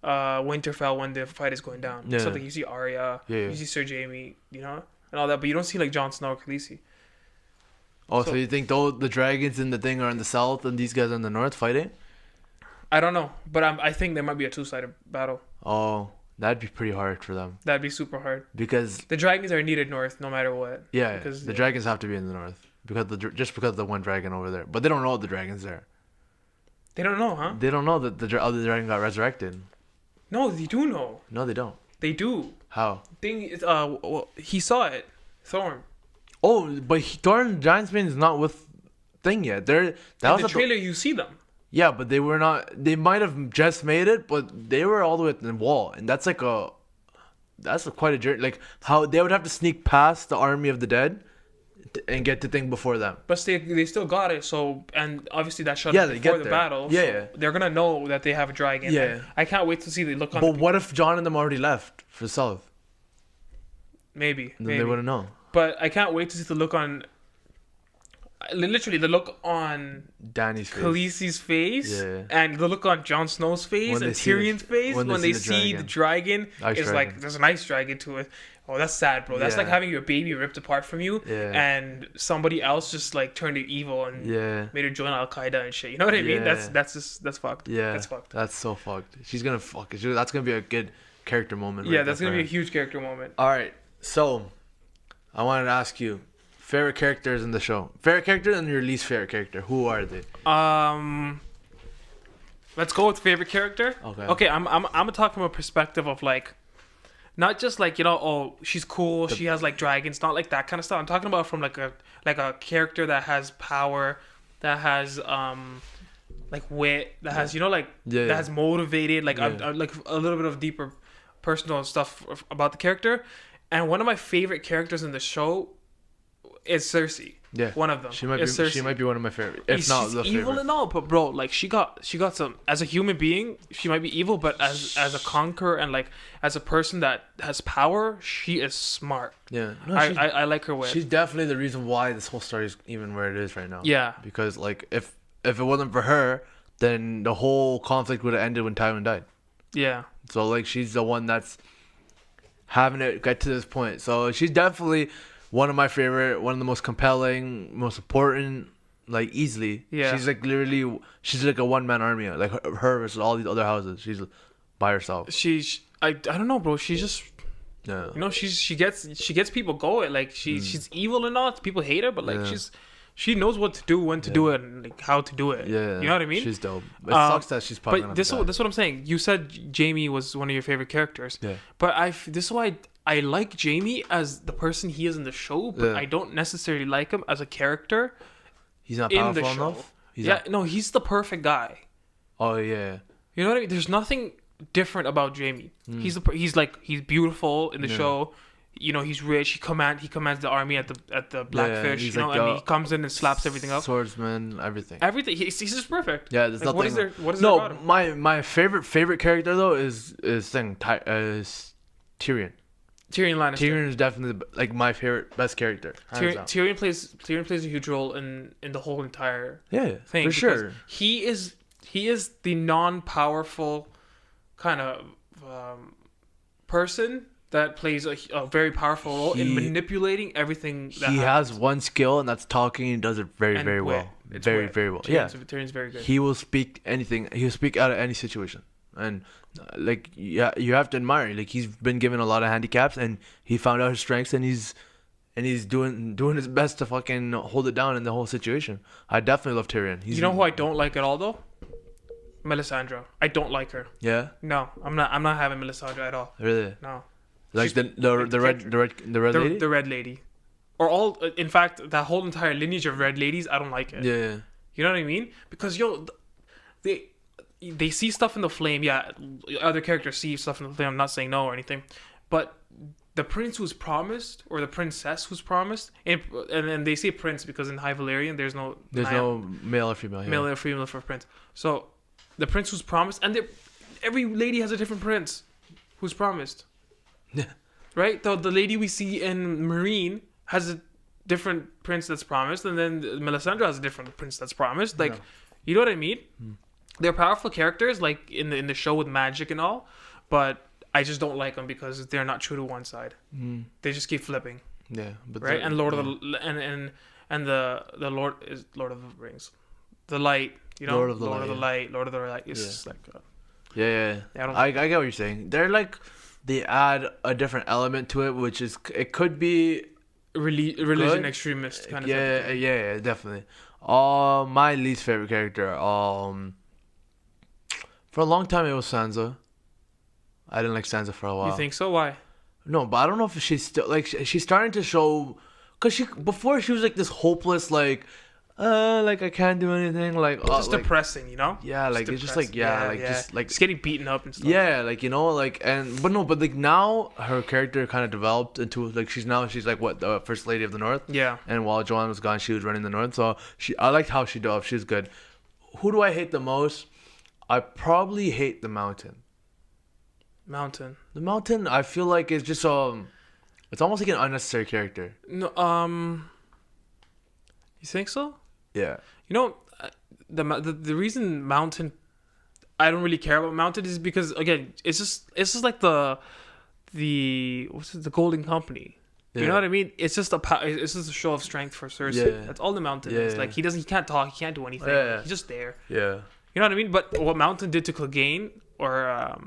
Winterfell when the fight is going down. Yeah. So like you see Arya, Yeah. you see Sir Jaime, and all that, but you don't see like Jon Snow or Khaleesi. Oh, so you think though the dragons in the thing are in the south and these guys are in the north fighting? I don't know, but I think there might be a two-sided battle. Oh, that'd be pretty hard for them. That'd be super hard. Because The dragons are needed north no matter what. yeah, Because the dragons have to be in the north because just because of the one dragon over there. But they don't know the dragon's there. They don't know, huh? They don't know that the other dragon got resurrected. No, they do know. No, they don't. They do. How? Thing is, well, he saw it. Thorn. Oh, but Thorn Giantsbane is not with thing yet. That In was the at trailer, you see them. Yeah, but they were not. They might have just made it, but they were all the way at the wall, and that's quite a journey. Like how they would have to sneak past the army of the dead and get the thing before them. But they still got it. So, and obviously that shot Yeah, up they before get the there. battle. Yeah, so yeah. they're gonna know that they have a dragon. Yeah. And I can't wait to see the look on. But what if John and them already left for south? Maybe. Then they wouldn't know. But I can't wait to see the look on. Literally, the look on Danny's face. Khaleesi's face Yeah. and the look on Jon Snow's face When and they see Tyrion's face when they see the dragon. Ice It's dragon. like there's an ice dragon to it. Oh, that's sad, bro. That's Yeah. like having your baby ripped apart from you, Yeah. and somebody else just like turned it evil and Yeah. made her join Al Qaeda and shit. You know what I mean? Yeah. That's fucked. Yeah. That's fucked. That's so fucked. She's gonna fuck it. That's gonna be a good character moment. Yeah, right that's there gonna for be a her. huge character moment. All right. So, I wanted to ask you, favorite characters in the show. Favorite character and your least favorite character. Who are they? Let's go with favorite character. Okay. Okay, I'm gonna talk from a perspective of like, not just like oh she's cool, she has like dragons, not like that kind of stuff. I'm talking about from like a character that has power, that has like wit, that has that has motivated like like a little bit of deeper personal stuff about the character. And one of my favorite characters in the show is Cersei. Yeah, one of them. She might be. Cersei. She might be one of my favorite, if not She's the evil favorite. and all, but bro, like she got some. As a human being, she might be evil, but as a conqueror and like as a person that has power, she is smart. Yeah, no, I like her way. She's definitely the reason why this whole story is even where it is right now. Yeah. Because like if it wasn't for her, then the whole conflict would have ended when Tywin died. Yeah. So like she's the one that's having it get to this point. So she's definitely one of my favorite, one of the most compelling, most important, like easily. Yeah. She's like literally, she's like a one-man army. Like her versus all these other houses. She's by herself. I don't know, bro. She's just Yeah. she gets people going. Like she's evil and all. People hate her, but like she knows what to do, when to do it, and like how to do it. Yeah. You know what I mean? She's dope. It sucks that she's probably But gonna this die. that's what I'm saying. You said Jamie was one of your favorite characters. Yeah. But this is why I like Jamie as the person he is in the show, but Yeah. I don't necessarily like him as a character He's not in powerful the show. enough. He's No, he's the perfect guy. Oh yeah. You know what I mean? There's nothing different about Jamie. He's he's beautiful in the show. You know, he's rich. He commands the army at the Blackfish. he's You know, like and he comes in and slaps everything up. Swordsman, everything. Everything. He's just perfect. Yeah, there's Like, nothing. What is there about him? my favorite character though is Tyrion. Tyrion Lannister. Tyrion is definitely like my favorite, best character. hands down. Tyrion plays a huge role in the whole entire Yeah, thing for because sure. he is the non-powerful kind of person that plays a very powerful role in manipulating everything that He happens. has one skill, and that's talking. He does it very, And very wit. well. It's Very, wit. very well. Tyrion's very good. He will speak anything. He'll speak out of any situation, and like you have to admire. Like he's been given a lot of handicaps, and he found out his strengths, and he's doing his best to fucking hold it down in the whole situation. I definitely love Tyrion. You know who I don't like at all though? Melisandre. I don't like her. Yeah, No, I'm not having Melisandre at all. really. No. Like She's- the red lady. The red lady. Or all in fact that whole entire lineage of red ladies, I don't like it. Yeah. You know what I mean? Because they see stuff in the flame. Yeah, other characters see stuff in the flame. I'm not saying no or anything, but the prince who's promised or the princess who's promised, and they say prince because in High Valyrian there's no male or female. Yeah. male or female for prince. So the prince who's promised, and every lady has a different prince who's promised. Yeah. Right? The lady we see in Marine has a different prince that's promised, and then Melisandre has a different prince that's promised. Like, you know what I mean? They're powerful characters, like in the show with magic and all, but I just don't like them because they're not true to one side. They just keep flipping. Yeah, but right. And Lord of the and the Lord is Lord of the Rings, the Light. You know, Lord of the Light. It's just like. Yeah. I get what you're saying. They're like, they add a different element to it, which is it could be religion good. Extremist kind of thing. Yeah, definitely. My least favorite character. For a long time it was Sansa. I didn't like Sansa for a while. You think so? Why? No, but I don't know if she's still like she's starting to show, cause before she was like this hopeless like I can't do anything like just like, depressing, you know? Yeah, like it's just like just like just getting beaten up and stuff. Yeah, like you know, like but like now her character kind of developed into like she's like what, the first lady of the North. Yeah. And while Joanne was gone, she was running the North. So I liked how she developed. She's good. Who do I hate the most? I probably hate the Mountain. The Mountain, I feel like it's just it's almost like an unnecessary character. No, you think so? Yeah. You know, the reason Mountain, I don't really care about Mountain is because again, it's just like the what's it, the Golden Company. Yeah. You know what I mean? It's just it's just a show of strength for Cersei. Yeah. That's all the Mountain is. Like he can't talk, he can't do anything. Yeah. He's just there. Yeah. You know what I mean? But what Mountain did to Clegane or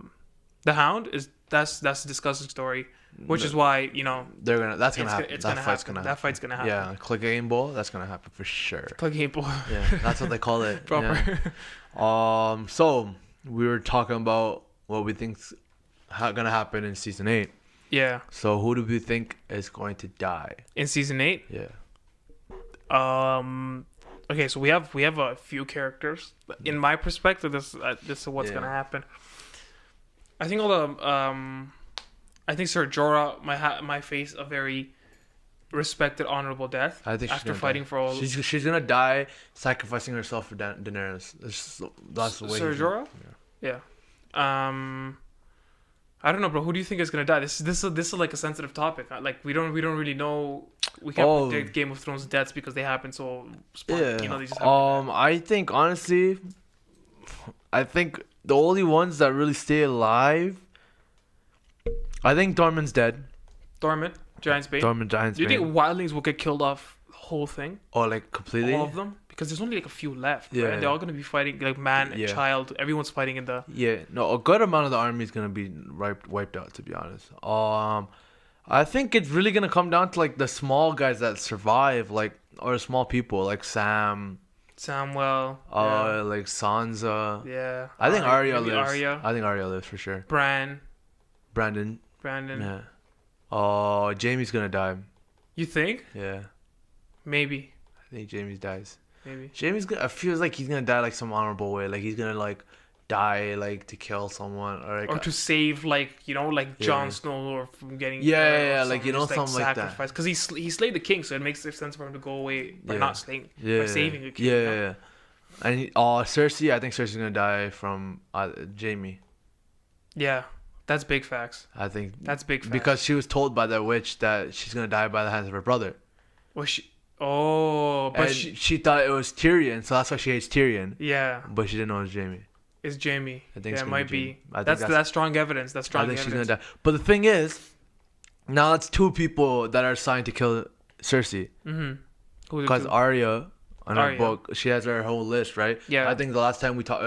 the Hound that's a disgusting story, which is why that's gonna happen. That fight's gonna happen. Yeah, Clegane Bowl, that's gonna happen for sure. Clegane Bowl. Yeah, that's what they call it. Proper. Yeah. So we were talking about what we think's gonna happen in season 8. Yeah. So who do we think is going to die in season 8? Yeah. Okay, so we have a few characters. In my perspective, this is what's gonna happen. I think I think Ser Jorah might face a very respected, honorable death. I think after fighting for all. She's gonna die sacrificing herself for Daenerys. That's the way. Ser Jorah. Yeah. I don't know, bro. Who do you think is gonna die? This is like a sensitive topic. Like we don't really know. We can't predict Game of Thrones deaths because they happen so. Yeah. They just happen. I think honestly, the only ones that really stay alive, I think Dorman's dead. Dorman, Giantsbane. Do you think wildlings will get killed off the whole thing? Or like completely? All of them? Because there's only like a few left. Yeah. Right? And they're all going to be fighting, like man and child. Everyone's fighting in the... Yeah. No, a good amount of the army is going to be wiped out, to be honest. I think it's really going to come down to like the small guys that survive, like, or small people, like Samwell, like Sansa. Yeah. I think Arya lives. I think Arya lives for sure. Brandon. Yeah. Oh, Jaime's gonna die. You think? Yeah. Maybe. I think Jaime dies. Maybe. Jaime's gonna. I feel like he's gonna die like some honorable way. Like he's gonna like die like to kill someone or to save like Jon Snow or from getting like something like that. Because he slayed the king, so it makes sense for him to go away by not slaying by saving the king. Yeah. And Cersei, I think Cersei's gonna die from Jaime. Yeah, that's big facts. I think that's big facts. Because she was told by the witch that she's gonna die by the hands of her brother. Was she? Oh, but she thought it was Tyrion, so that's why she hates Tyrion. Yeah. But she didn't know it was Jaime. It's Jaime. I think it might be. That's strong evidence. That's strong evidence. I think she's gonna die. But the thing is, now it's 2 people that are assigned to kill Cersei. Mm-hmm. Because Arya, on her book, she has her whole list, right? Yeah. I think the last time we talked,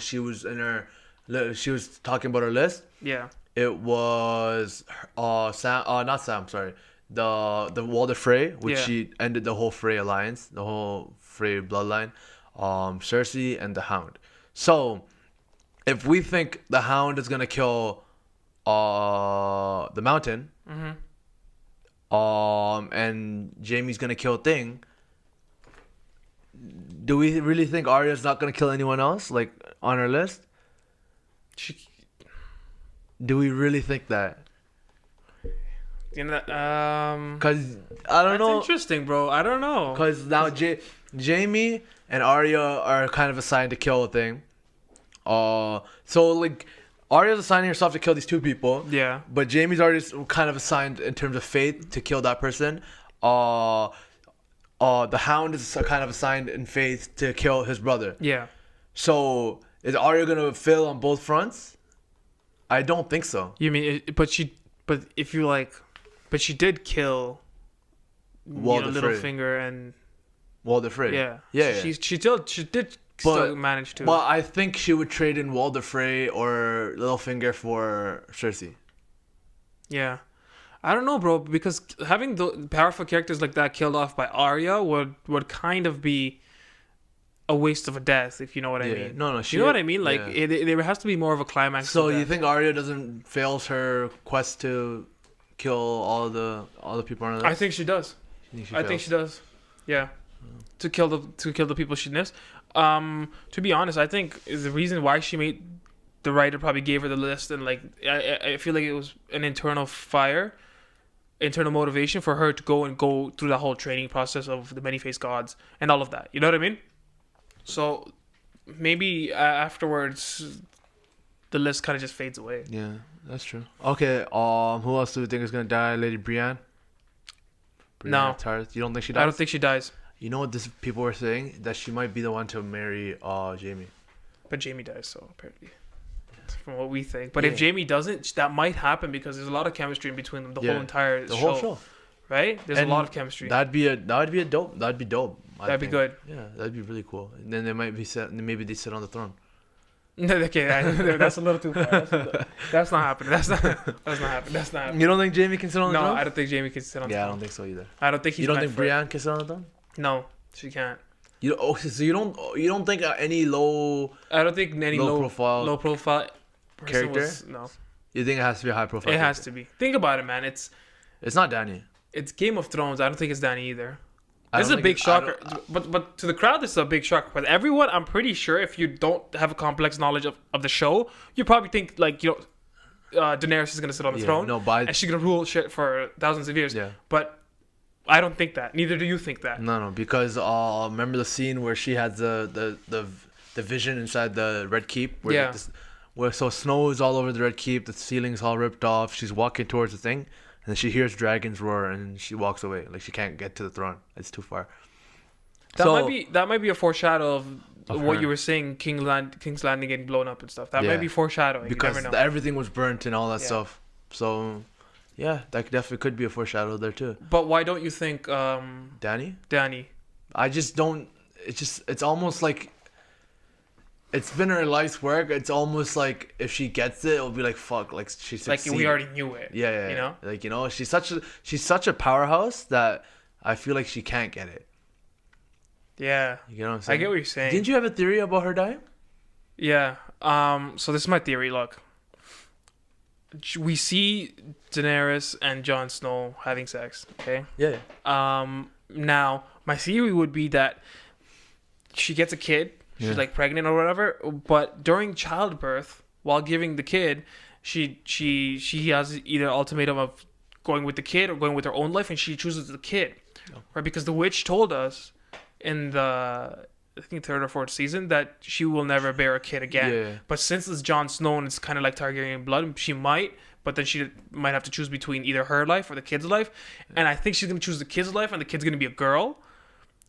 she was she was talking about her list. Yeah. It was not Sam, sorry. The Walder Frey, which she ended the whole Frey alliance, the whole Frey bloodline. Cersei and the Hound. So, if we think the Hound is gonna kill the Mountain, and Jaime's gonna kill Thing, do we really think Arya's not gonna kill anyone else like on her list? She, Do we really think that? you know, Cause I don't that's know. interesting, bro. I don't know. Cause now Jamie and Arya are kind of assigned to kill a thing. So like Arya's assigning herself to kill these two people. Yeah. But Jamie's already kind of assigned in terms of fate to kill that person. The Hound is kind of assigned in fate to kill his brother. Yeah. So is Arya gonna fail on both fronts? I don't think so. You mean, but she did kill Walder Frey. Littlefinger and Walder Frey. yeah. Yeah. She did still manage to. But I think she would trade in Walder Frey or Littlefinger for Cersei. Yeah. I don't know, bro, because having the powerful characters like that killed off by Arya would kind of be a waste of a death, if you know what I mean. No, You know what I mean? Like, yeah. there has to be more of a climax. So to you that. think Arya doesn't fails her quest to kill all the people on the list? I think she does. I think she does. Yeah. To kill the people she missed. To be honest, I think is the reason why she made the writer probably gave her the list, and like I feel like it was an internal motivation for her to go through the whole training process of the many-faced gods and all of that. You know what I mean? So maybe afterwards the list kind of just fades away. Yeah, that's true. Okay, who else do we think is gonna die? Lady Brienne? No. Tarth. You don't think she dies? I don't think she dies, You know what people were saying? That she might be the one to marry Jamie. but Jamie dies. So apparently, from what we think. But Yeah. if Jamie doesn't, that might happen because there's a lot of chemistry in between them. The whole entire The show, whole show. right? There's And a lot of chemistry. That'd be dope. That'd be dope. I That'd be think. good. Yeah, that'd be really cool. And then they might be maybe they sit on the throne. Okay, that's a little too far. That's not happening. That's not happening. That's not happening. You don't think Jamie can sit on the No, throne? I don't think Jamie can sit on the Yeah, I throne. don't think so either. I don't think he's You don't meant think for it. Brienne can sit on the throne? No, she can't. So you don't think any low I don't think any Low low profile low profile person character? was- no, you think it has to be a high profile? it has character? to be. Think about it, man. It's It's not Dany. Game of Thrones. I don't think it's Dany either. I This is don't a think big it- I shocker, don't- but to the crowd, this is a big shocker. But everyone, I'm pretty sure, if you don't have a complex knowledge of the show, you probably think like Daenerys is gonna sit on the Yeah, throne, no, but and she's gonna rule shit for thousands of years. Yeah. But I don't think that. Neither do you think that. No, because remember the scene where she had the vision inside the Red Keep? Where Yeah. where snow is all over the Red Keep, the ceiling's all ripped off. She's walking towards the thing, and then she hears dragons roar, and she walks away. Like she can't get to the throne. It's too far. That might be a foreshadow of what her. you were saying. King's Landing getting blown up and stuff. That might be foreshadowing. Because you never know. everything was burnt and all that Yeah. stuff. So, yeah, that definitely could be a foreshadow there too. But why don't you think Dany? Dany? I just don't. It's almost like it's been her life's work. It's almost like if she gets it, it'll be like fuck. Like she Like succeeded. we already knew it. Yeah. You know. Like she's such a powerhouse that I feel like she can't get it. Yeah. You know what I'm saying? I get what you're saying. Didn't you have a theory about her dying? Yeah. So this is my theory. Look, we see Daenerys and Jon Snow having sex. Okay. Yeah. Now my theory would be that she gets a kid. She's Yeah. like pregnant or whatever. But during childbirth, while giving the kid, she has either ultimatum of going with the kid or going with her own life, and she chooses the kid, right? Because the witch told us in the I think third or fourth season that she will never bear a kid again. Yeah. But since it's Jon Snow and it's kind of like Targaryen blood, she might. But then she might have to choose between either her life or the kid's life. And I think she's gonna choose the kid's life, and the kid's gonna be a girl,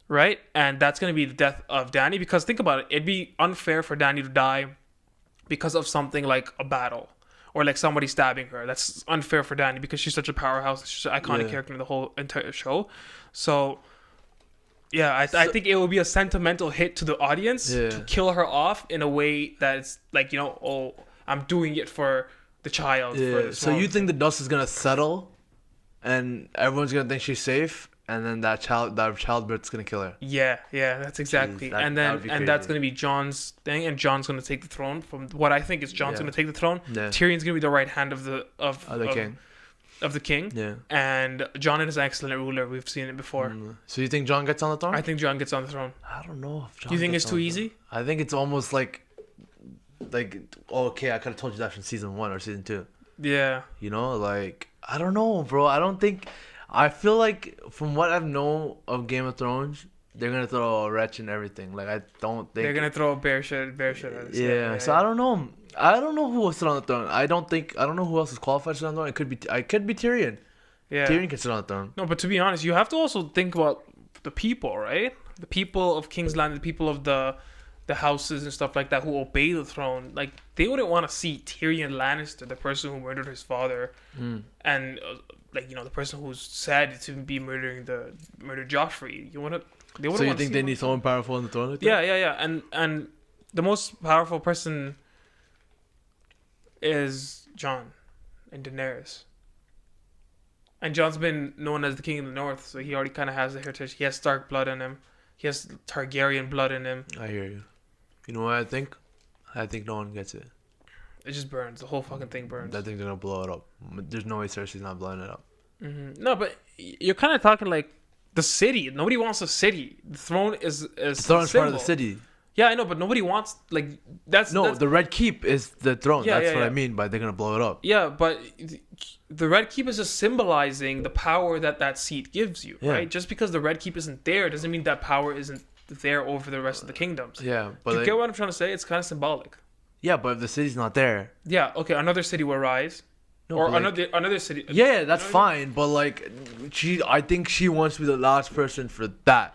right? And that's gonna be the death of Dany. Because think about it, it'd be unfair for Dany to die because of something like a battle or like somebody stabbing her. That's unfair for Dany because she's such a powerhouse. She's an iconic character in the whole entire show. So yeah, I think it will be a sentimental hit to the audience to kill her off in a way that's like, oh, I'm doing it for the child. Yeah. For the So you think the dust is gonna settle, and everyone's gonna think she's safe, and then that childbirth's gonna kill her? Yeah, that's exactly. Jeez, that and would be then that's crazy. gonna be Jon's thing, and Jon's gonna take the throne. From what I think is Jon's Yeah. gonna take the throne. Yeah. Tyrion's gonna be the right hand of the King. of the king. Yeah. And Jon is an excellent ruler. We've seen it before. So you think Jon gets on the throne? I think Jon gets on the throne. I don't know if Jon You think gets it's on too the throne. easy? I think it's almost like, okay, I could have told you that from season 1 or season 2. Yeah. You know, like, I don't know, bro. I feel like from what I've known of Game of Thrones, they're gonna throw a wretch and everything. Like, I don't think They're gonna throw a bear shit at us. Yeah, so I don't know. I don't know who will sit on the throne. I don't know who else is qualified to sit on the throne. It could be Tyrion. Yeah. Tyrion can sit on the throne. No, but to be honest, you have to also think about the people, right? The people of King's Land, the people of the houses and stuff like that who obey the throne. Like, they wouldn't want to see Tyrion Lannister, the person who murdered his father, and the person who's said to be murdered Joffrey. They wouldn't. So you want to think see they him. need someone powerful on the throne? Like that? Yeah. And the most powerful person is Jon and Daenerys. And Jon's been known as the King of the North, so he already kind of has the heritage. He has Stark blood in him. He has Targaryen blood in him. I hear you. You know what I think? I think no one gets it. It just burns. The whole fucking thing burns. I think they're gonna blow it up. There's no way Cersei's not blowing it up. No, but you're kind of talking like the city. Nobody wants a city. The throne is The throne's part of the city. Yeah, I know, but nobody wants that's The Red Keep is the throne. Yeah, That's yeah, what I yeah. mean by they're gonna blow it up. Yeah, but the Red Keep is just symbolizing the power that seat gives you, Yeah. right? Just because the Red Keep isn't there doesn't mean that power isn't there over the rest of the kingdoms. Yeah, but Do you get what I'm trying to say? It's kind of symbolic. yeah, but if the city's not there, Yeah, okay, another city will rise. no, Or but like- another city. yeah, that's You know what I fine. But like, I think she wants to be the last person for that.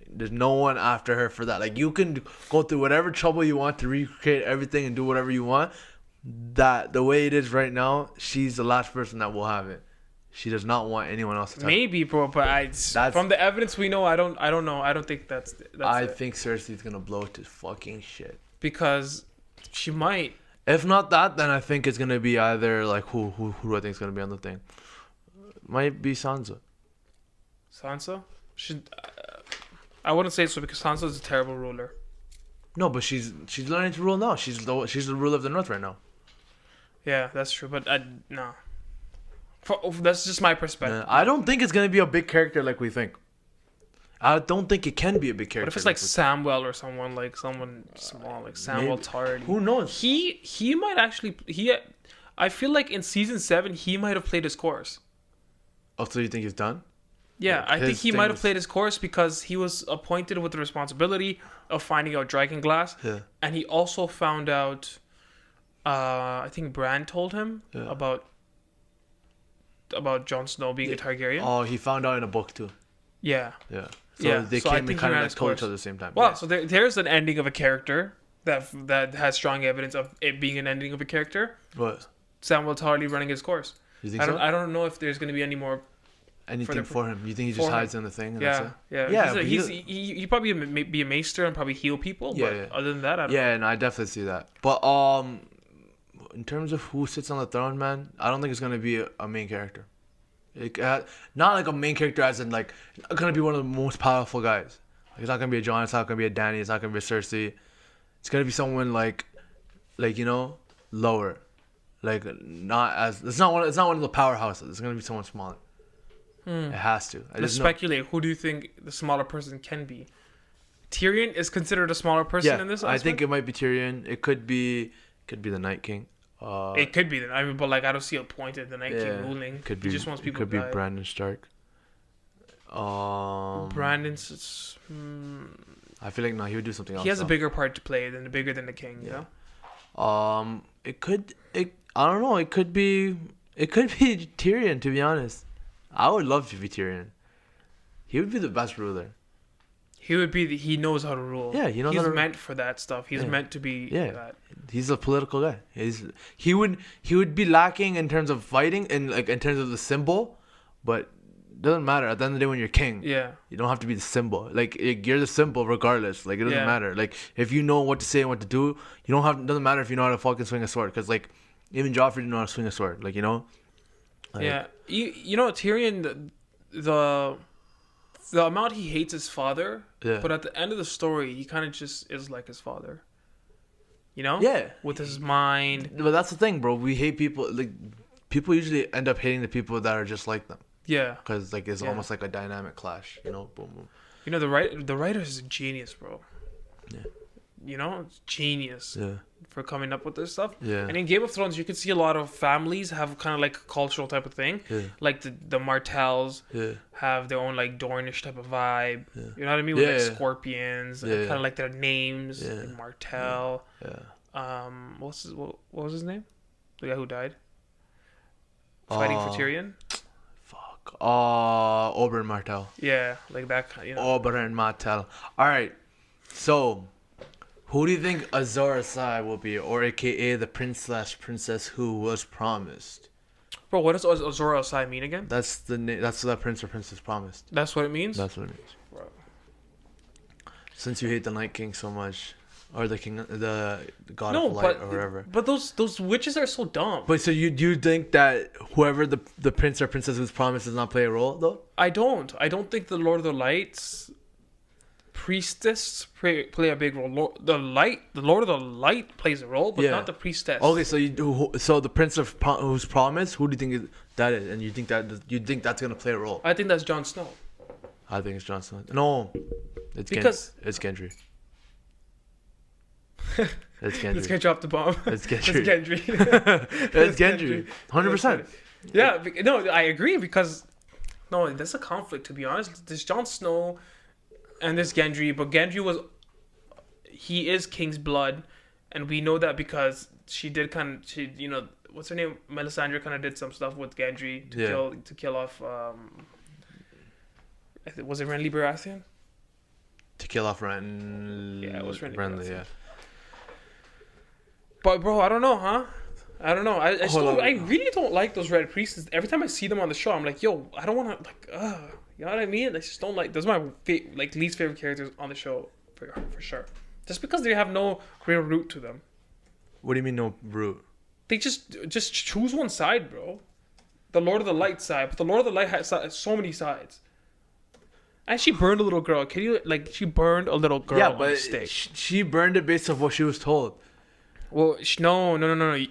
There's no one after her for that. Like, you can go through whatever trouble you want to recreate everything and do whatever you want. That the way it is right now, she's the last person that will have it. She does not want anyone else to touch it. Maybe, bro, but from the evidence we know, I don't know. I don't think that's I it. think Cersei's gonna blow it to fucking shit. Because she might. If not that, then I think it's gonna be either like who do I think is gonna be on the thing? Might be Sansa. Sansa? I wouldn't say so because Sansa is a terrible ruler. No, but she's learning to rule now. She's the ruler of the North right now. Yeah, that's true. But no. That's just my perspective. I don't think it's gonna be a big character like we think. I don't think it can be a big character. What if it's like Samwell or someone small, like Samwell maybe. Tarly? Who knows? He might actually I feel like in season 7 he might have played his course. Oh, so you think he's done? Yeah, I think his he thing might have was- played his course because he was appointed with the responsibility of finding out Dragonglass. Yeah. And he also found out, I think Bran told him Yeah. about Jon Snow being a Targaryen. Oh, he found out in a book too. Yeah. Yeah. So Yeah, they so I came think and he kind ran of his like told course. each other at the same time. Well, Yeah. so there's an ending of a character that has strong evidence of it being an ending of a character. What? Samuel Tarly running his course. You think I don't know if there's going to be any more. Anything for him? You think he for just him. hides in the thing? And Yeah, that's yeah, Yeah, but he probably be a maester and probably heal people. Yeah, but yeah. other than that, I don't Yeah, and I definitely see that. But in terms of who sits on the throne, man, I don't think it's gonna be a main character. Not like a main character as in like gonna be one of the most powerful guys. Like, it's not gonna be a Jon. It's not gonna be a Dany. It's not gonna be a Cersei. It's gonna be someone like lower. Like it's not one of the powerhouses. It's gonna be someone smaller. It has to. Let's speculate. Who do you think the smaller person can be? Tyrion is considered a smaller person in this aspect? I think it might be Tyrion. It could be the Night King. It could be. I mean, but like I don't see a point in the Night King ruling. Could be. He just wants people Could to be die. Brandon Stark. Brandon's. I feel like no, he would do something else. He has a though. bigger part to play than the king. You know. I don't know. It could be Tyrion. To be honest, I would love to be Tyrion. He would be the best ruler. He would be. He knows how to rule. Yeah, he knows He's how to- meant for that stuff. He's meant to be. Yeah, That. he's a political guy. He would be lacking in terms of fighting and like in terms of the symbol, but it doesn't matter. At the end of the day, when you're king, Yeah. you don't have to be the symbol. Like you're the symbol regardless. Like it doesn't Yeah. matter. Like if you know what to say and what to do, you don't have. It doesn't matter if you know how to fucking swing a sword. Because like even Joffrey didn't know how to swing a sword. Like Like, Yeah. You know Tyrion the amount he hates his father. Yeah. But at the end of the story, he kind of just is like his father. You know. Yeah. With his mind. But that's the thing, bro. We hate people. Like people usually end up hating the people that are just like them. Yeah. Because like it's Yeah. almost like a dynamic clash, you know. Boom, boom. You know, the writer is a genius, bro. Yeah. You know, genius Yeah. for coming up with this stuff. Yeah. And in Game of Thrones, you can see a lot of families have kind of like a cultural type of thing. Yeah. Like the Martells Yeah. have their own like Dornish type of vibe. Yeah. You know what I mean? With Yeah, like yeah. scorpions, Yeah. kind of like their names. Yeah. Like Martell. Yeah. What was his name? The guy who died fighting for Tyrion. Fuck. Oberyn Martell. Yeah, like that kind. You know. Oberyn Martell. All right. So, who do you think Azor Ahai will be, or AKA the prince/princess who was promised? Bro, what does Azor Ahai mean again? That's the name. That's the prince or princess promised. That's what it means. That's what it means. Bro. Since you hate the Night King so much, or the God No, of Light, or whatever. but those witches are so dumb. But so you do think that whoever the prince or princess who's promised does not play a role though? I don't think the Lord of the Lights priestess play a big role. The Lord of the Light plays a role, but Yeah. not the priestess. Okay, so the prince of who's promised, who do you think that is? And you think that's gonna play a role? I think that's Jon Snow. I think it's Jon Snow. No, it's Because- it's Gendry. It's Gendry. Let's get drop the bomb. It's It's Gendry. Gendry. It's Gendry. 100%. Yeah, no, I agree because no, there's a conflict to be honest. There's Jon Snow and there's Gendry, but Gendry he is King's blood, and we know that because she what's her name? Melisandre kind of did some stuff with Gendry to kill off was it Renly Baratheon? To kill off Ren. Yeah, it was Renly Renly, Baratheon. yeah. But bro, I don't know, huh? I don't know. I on. really don't like those red priests. Every time I see them on the show, I'm like, yo, I don't want to you know what I mean? I just don't like. Those are my least favorite characters on the show for sure. Just because they have no real root to them. What do you mean no root? They just choose one side, bro. The Lord of the Light side, but the Lord of the Light has so many sides. And she burned a little girl. Can you she burned a little girl Yeah, on but the stake. she burned it based off what she was told. Well, no.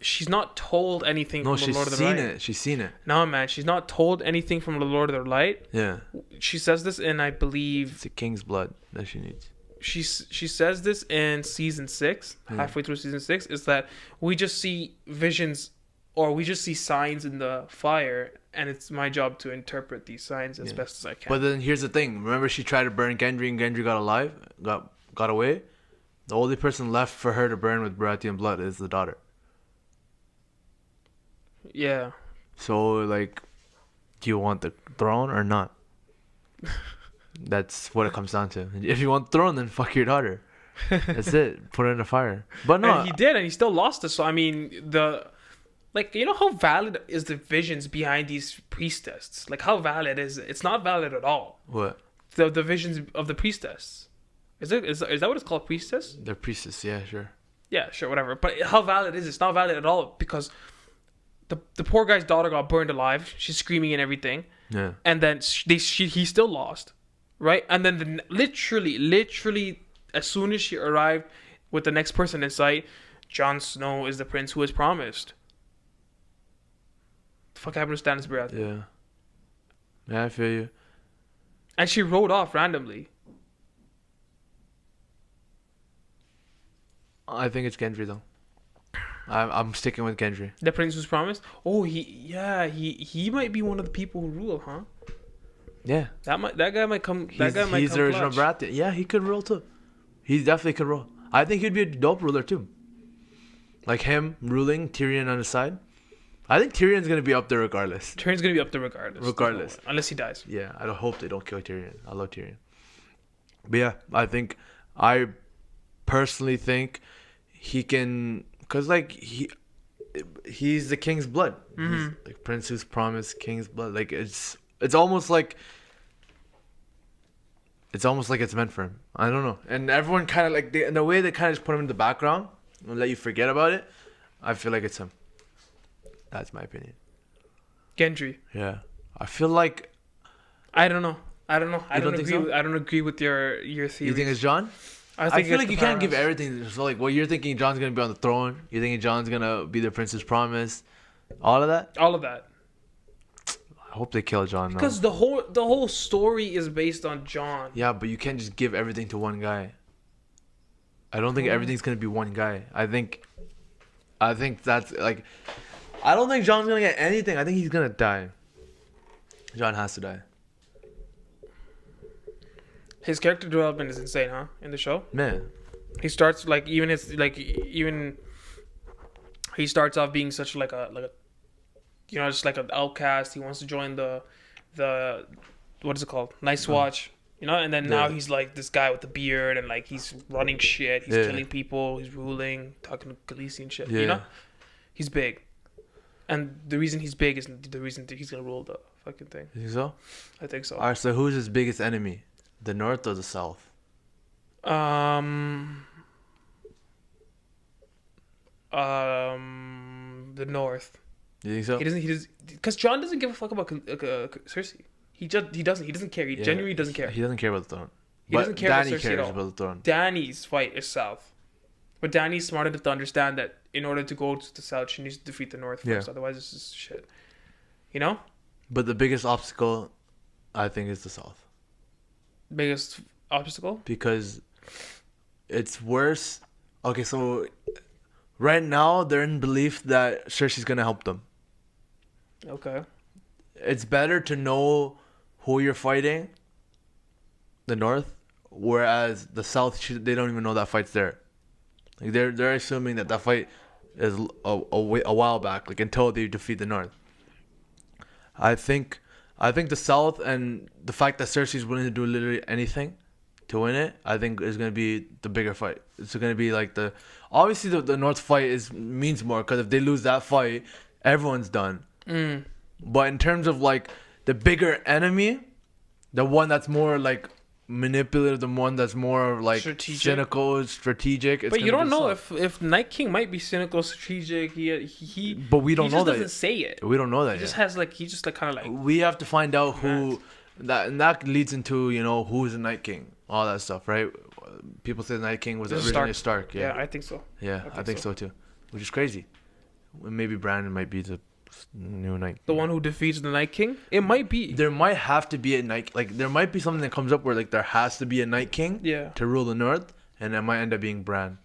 She's not told anything No, from the she's Lord of the seen Light. it. She's seen it. No, man, she's not told anything from the Lord of the Light. Yeah. She says this in, I believe, It's a king's blood that she needs. she says this in season 6, halfway through season 6, is that we just see visions or we just see signs in the fire, and it's my job to interpret these signs as best as I can. But then here's the thing. Remember she tried to burn Gendry and Gendry got away? The only person left for her to burn with Baratheon blood is the daughter. Yeah. So, like, do you want the throne or not? That's what it comes down to. If you want the throne, then fuck your daughter. That's it. Put her in the fire. But no, And he did, and he still lost it. So, I mean, you know how valid is the visions behind these priestess? Like, how valid is it? It's not valid at all. what? The visions of the priestess. Is that what it's called, priestess? They're priestess, yeah, sure. Yeah, sure, whatever. But how valid is it? It's not valid at all because the poor guy's daughter got burned alive. She's screaming and everything. Yeah. And then he still lost, right? And then literally, as soon as she arrived with the next person in sight, Jon Snow is the prince who was promised. The fuck happened to Stannis Baratheon? Yeah. Yeah, I feel you. And she rode off randomly. I think it's Gendry, though. I'm sticking with Gendry. The prince who's promised. Oh, he might be one of the people who rule, huh? Yeah. That guy might come. He's That guy might the come original clutch. Baratheon. Yeah, he could rule, too. He definitely could rule. I think he'd be a dope ruler, too. Like him ruling, Tyrion on his side. I think Tyrion's going to be up there regardless. Tyrion's gonna be up there regardless. Regardless. Unless he dies. Yeah, I don't hope they don't kill Tyrion. I love Tyrion. But yeah, I personally think he can, because like he's the king's blood. He's like prince who's promised king's blood. Like it's almost like it's meant for him. I don't know. And everyone kind of like in the way they kind of just put him in the background and let you forget about it. I feel like it's him. That's my opinion. Gendry. Yeah, I feel like. I don't know. I don't think agree. so? I don't agree with your theory. You think it's Jon? I feel it's like the you can't give powerhouse. everything. So like, well, you're thinking Jon's gonna be on the throne. You're thinking Jon's gonna be the prince's promise. All of that. All of that. I hope they kill Jon. Because the whole story is based on Jon. Yeah, but you can't just give everything to one guy. I don't think everything's gonna be one guy. I think that's like, I don't think Jon's gonna get anything. I think he's gonna die. Jon has to die. His character development is insane, huh? In the show, Man, he starts like even he starts off being such like a just like an outcast. He wants to join the what is it called? Nice Watch. And then now he's like this guy with the beard and like he's running shit. He's killing people. He's ruling, talking to Khaleesi and shit. Yeah. He's big, and the reason he's big is the reason that he's gonna rule the fucking thing. you think so? I think so. Alright, so who's his biggest enemy? The North or the South? The North. You think so? He doesn't because Jon doesn't give a fuck about Cersei. He doesn't care. He genuinely doesn't care. He doesn't care about the throne. He doesn't care about Dany Cersei at cares all. about the throne. Dany's fight is south, but Dany's smart enough to understand that in order to go to the south, she needs to defeat the north first. Yeah. Otherwise, it's just shit. But the biggest obstacle, I think, is the South. Biggest obstacle. Because it's worse. Okay, so right now they're in belief that Cersei's gonna help them. Okay. It's better to know who you're fighting, the North, whereas the South, they don't even know that fight's there. Like they're assuming that fight is a while back, like until they defeat the North. I think the South, and the fact that Cersei's willing to do literally anything to win it, I think is gonna be the bigger fight. It's gonna be like obviously the North fight means more, because if they lose that fight, everyone's done. But in terms of like the bigger enemy, the one that's more like manipulative, the one that's more like cynical, strategic. But you don't know if Night King might be cynical, strategic. But we don't know that. He just doesn't say it. We don't know that. He just has like kind of like. We have to find out who that, and that leads into who's the Night King, all that stuff, right? People say the Night King was originally Stark. Yeah, I think so. Yeah, I think so too, which is crazy. Maybe Brandon might be the new Night King. The one who defeats the Night King? It might be. There might have to be a Night, like there might be something that comes up where like there has to be a Night King to rule the North, and it might end up being Bran.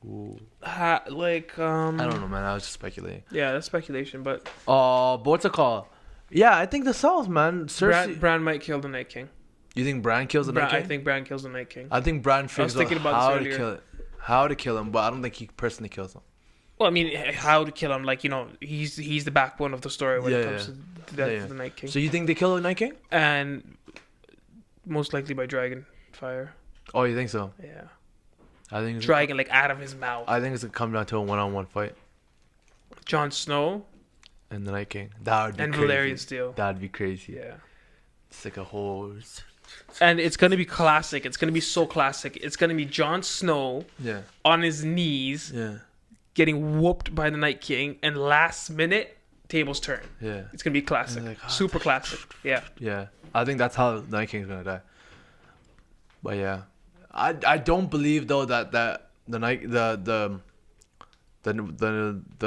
Ooh. I don't know, man. I was just speculating. Yeah, that's speculation, but but what's it called? Yeah, I think the South, man. Cersei. Bran might kill the Night King. You think Bran kills the Night King? I think Bran kills the Night King. I think Bran figures out how to kill it. How to kill him, but I don't think he personally kills him. Well, I mean, how to kill him? Like, he's the backbone of the story when it comes to the death of the Night King. So you think they kill the Night King? And most likely by dragon fire. Oh, you think so? Yeah. I think dragon like out of his mouth. I think it's gonna come down to a one-on-one fight. Jon Snow and the Night King. That would be and crazy. Valerian Steel. That'd be crazy. Yeah. It's like a whole. And it's gonna be classic. It's gonna be so classic. It's gonna be Jon Snow. Yeah. On his knees. Yeah. Getting whooped by the Night King, and last minute tables turn. Yeah. It's gonna be classic. Like, super classic. Yeah. Yeah. I think that's how the Night King's gonna die. But yeah. I don't believe though that the night the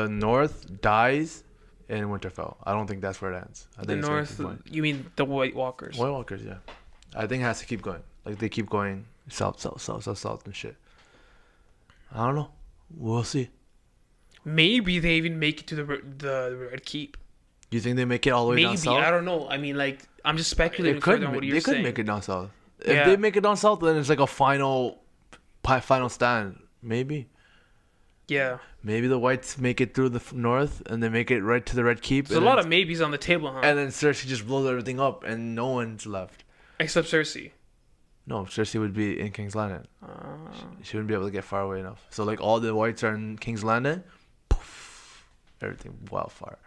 North dies in Winterfell. I don't think that's where it ends. I think the North. You mean the White Walkers? White Walkers, yeah. I think it has to keep going. Like they keep going south and shit. I don't know. We'll see. Maybe they even make it to the Red Keep. You think they make it all the way down south? Maybe, I don't know. I mean, like, I'm just speculating. What you're saying. They could make it down south. If they make it down south, then it's like a final stand. Maybe. Yeah. Maybe the Whites make it through the north and they make it right to the Red Keep. There's a lot of maybes on the table, huh? And then Cersei just blows everything up and no one's left. Except Cersei. No, Cersei would be in King's Landing. She wouldn't be able to get far away enough. So like all the Whites are in King's Landing. Poof, everything wildfire.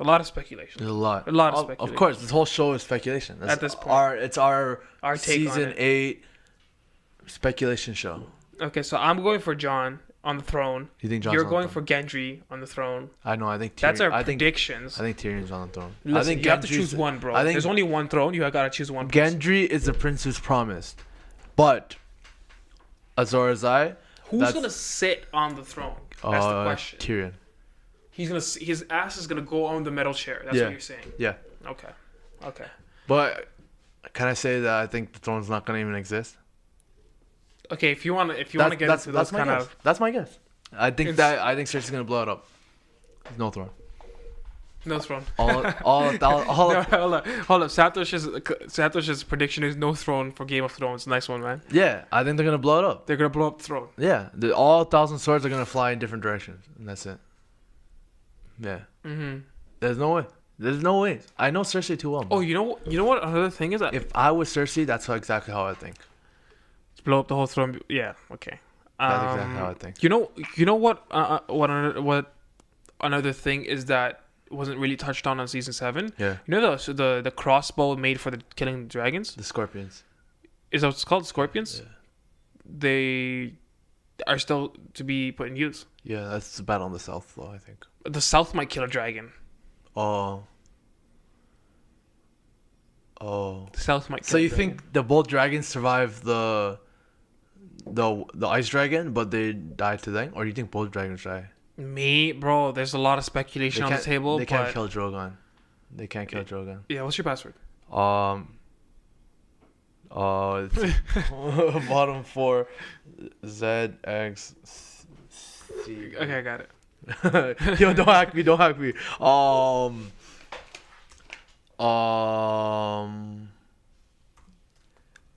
A lot of speculation. There's a lot of speculation. Of course, this whole show is speculation. At this point, it's our take season 8 speculation show. Okay, so I'm going for Jon on the throne. You think Jon's You're going for Gendry on the throne. I know. I think that's our predictions. I think Tyrion's on the throne. Listen, I think you have to choose one, bro. There's only one throne. You gotta choose one. Gendry is the prince who's promised, but Azor Ahai. Who's gonna sit on the throne? That's the question. Tyrion. His ass is gonna go on the metal chair. That's Yeah. what you're saying. Yeah. Okay. But can I say that I think the throne's not gonna even exist? Okay, if you want to get into those my kind guess. of That's my guess. I think Cersei's gonna blow it up. There's no throne. no throne. All No, hold up. Santosh's prediction is no throne for Game of Thrones. Nice one, man. Yeah, I think they're gonna blow it up. They're gonna blow up the throne. Yeah, all 1,000 swords are gonna fly in different directions, and that's it. Yeah. There's no way. There's no way. I know Cersei too well. Man. Oh, you know what? Another thing is that If I was Cersei, that's exactly how I think. blow up the whole throne. Yeah. Okay. That's exactly how I think. You know what? What another thing is that wasn't really touched on season 7. Yeah. You know the crossbow made for the killing dragons. The scorpions. Is that what it's called? Scorpions. Yeah. They are still to be put in use. Yeah, that's the battle in the south, though. I think. The South might kill a dragon. Oh. The South might. Kill So a you dragon. think the both dragons survived the ice dragon, but they died to them, or do you think both dragons die? Me, bro? There's a lot of speculation on the table. They can't but kill Drogon. They can't kill Drogon. yeah, what's your password? Bottom 4, ZX. Okay, I got it. Yo, don't hack me.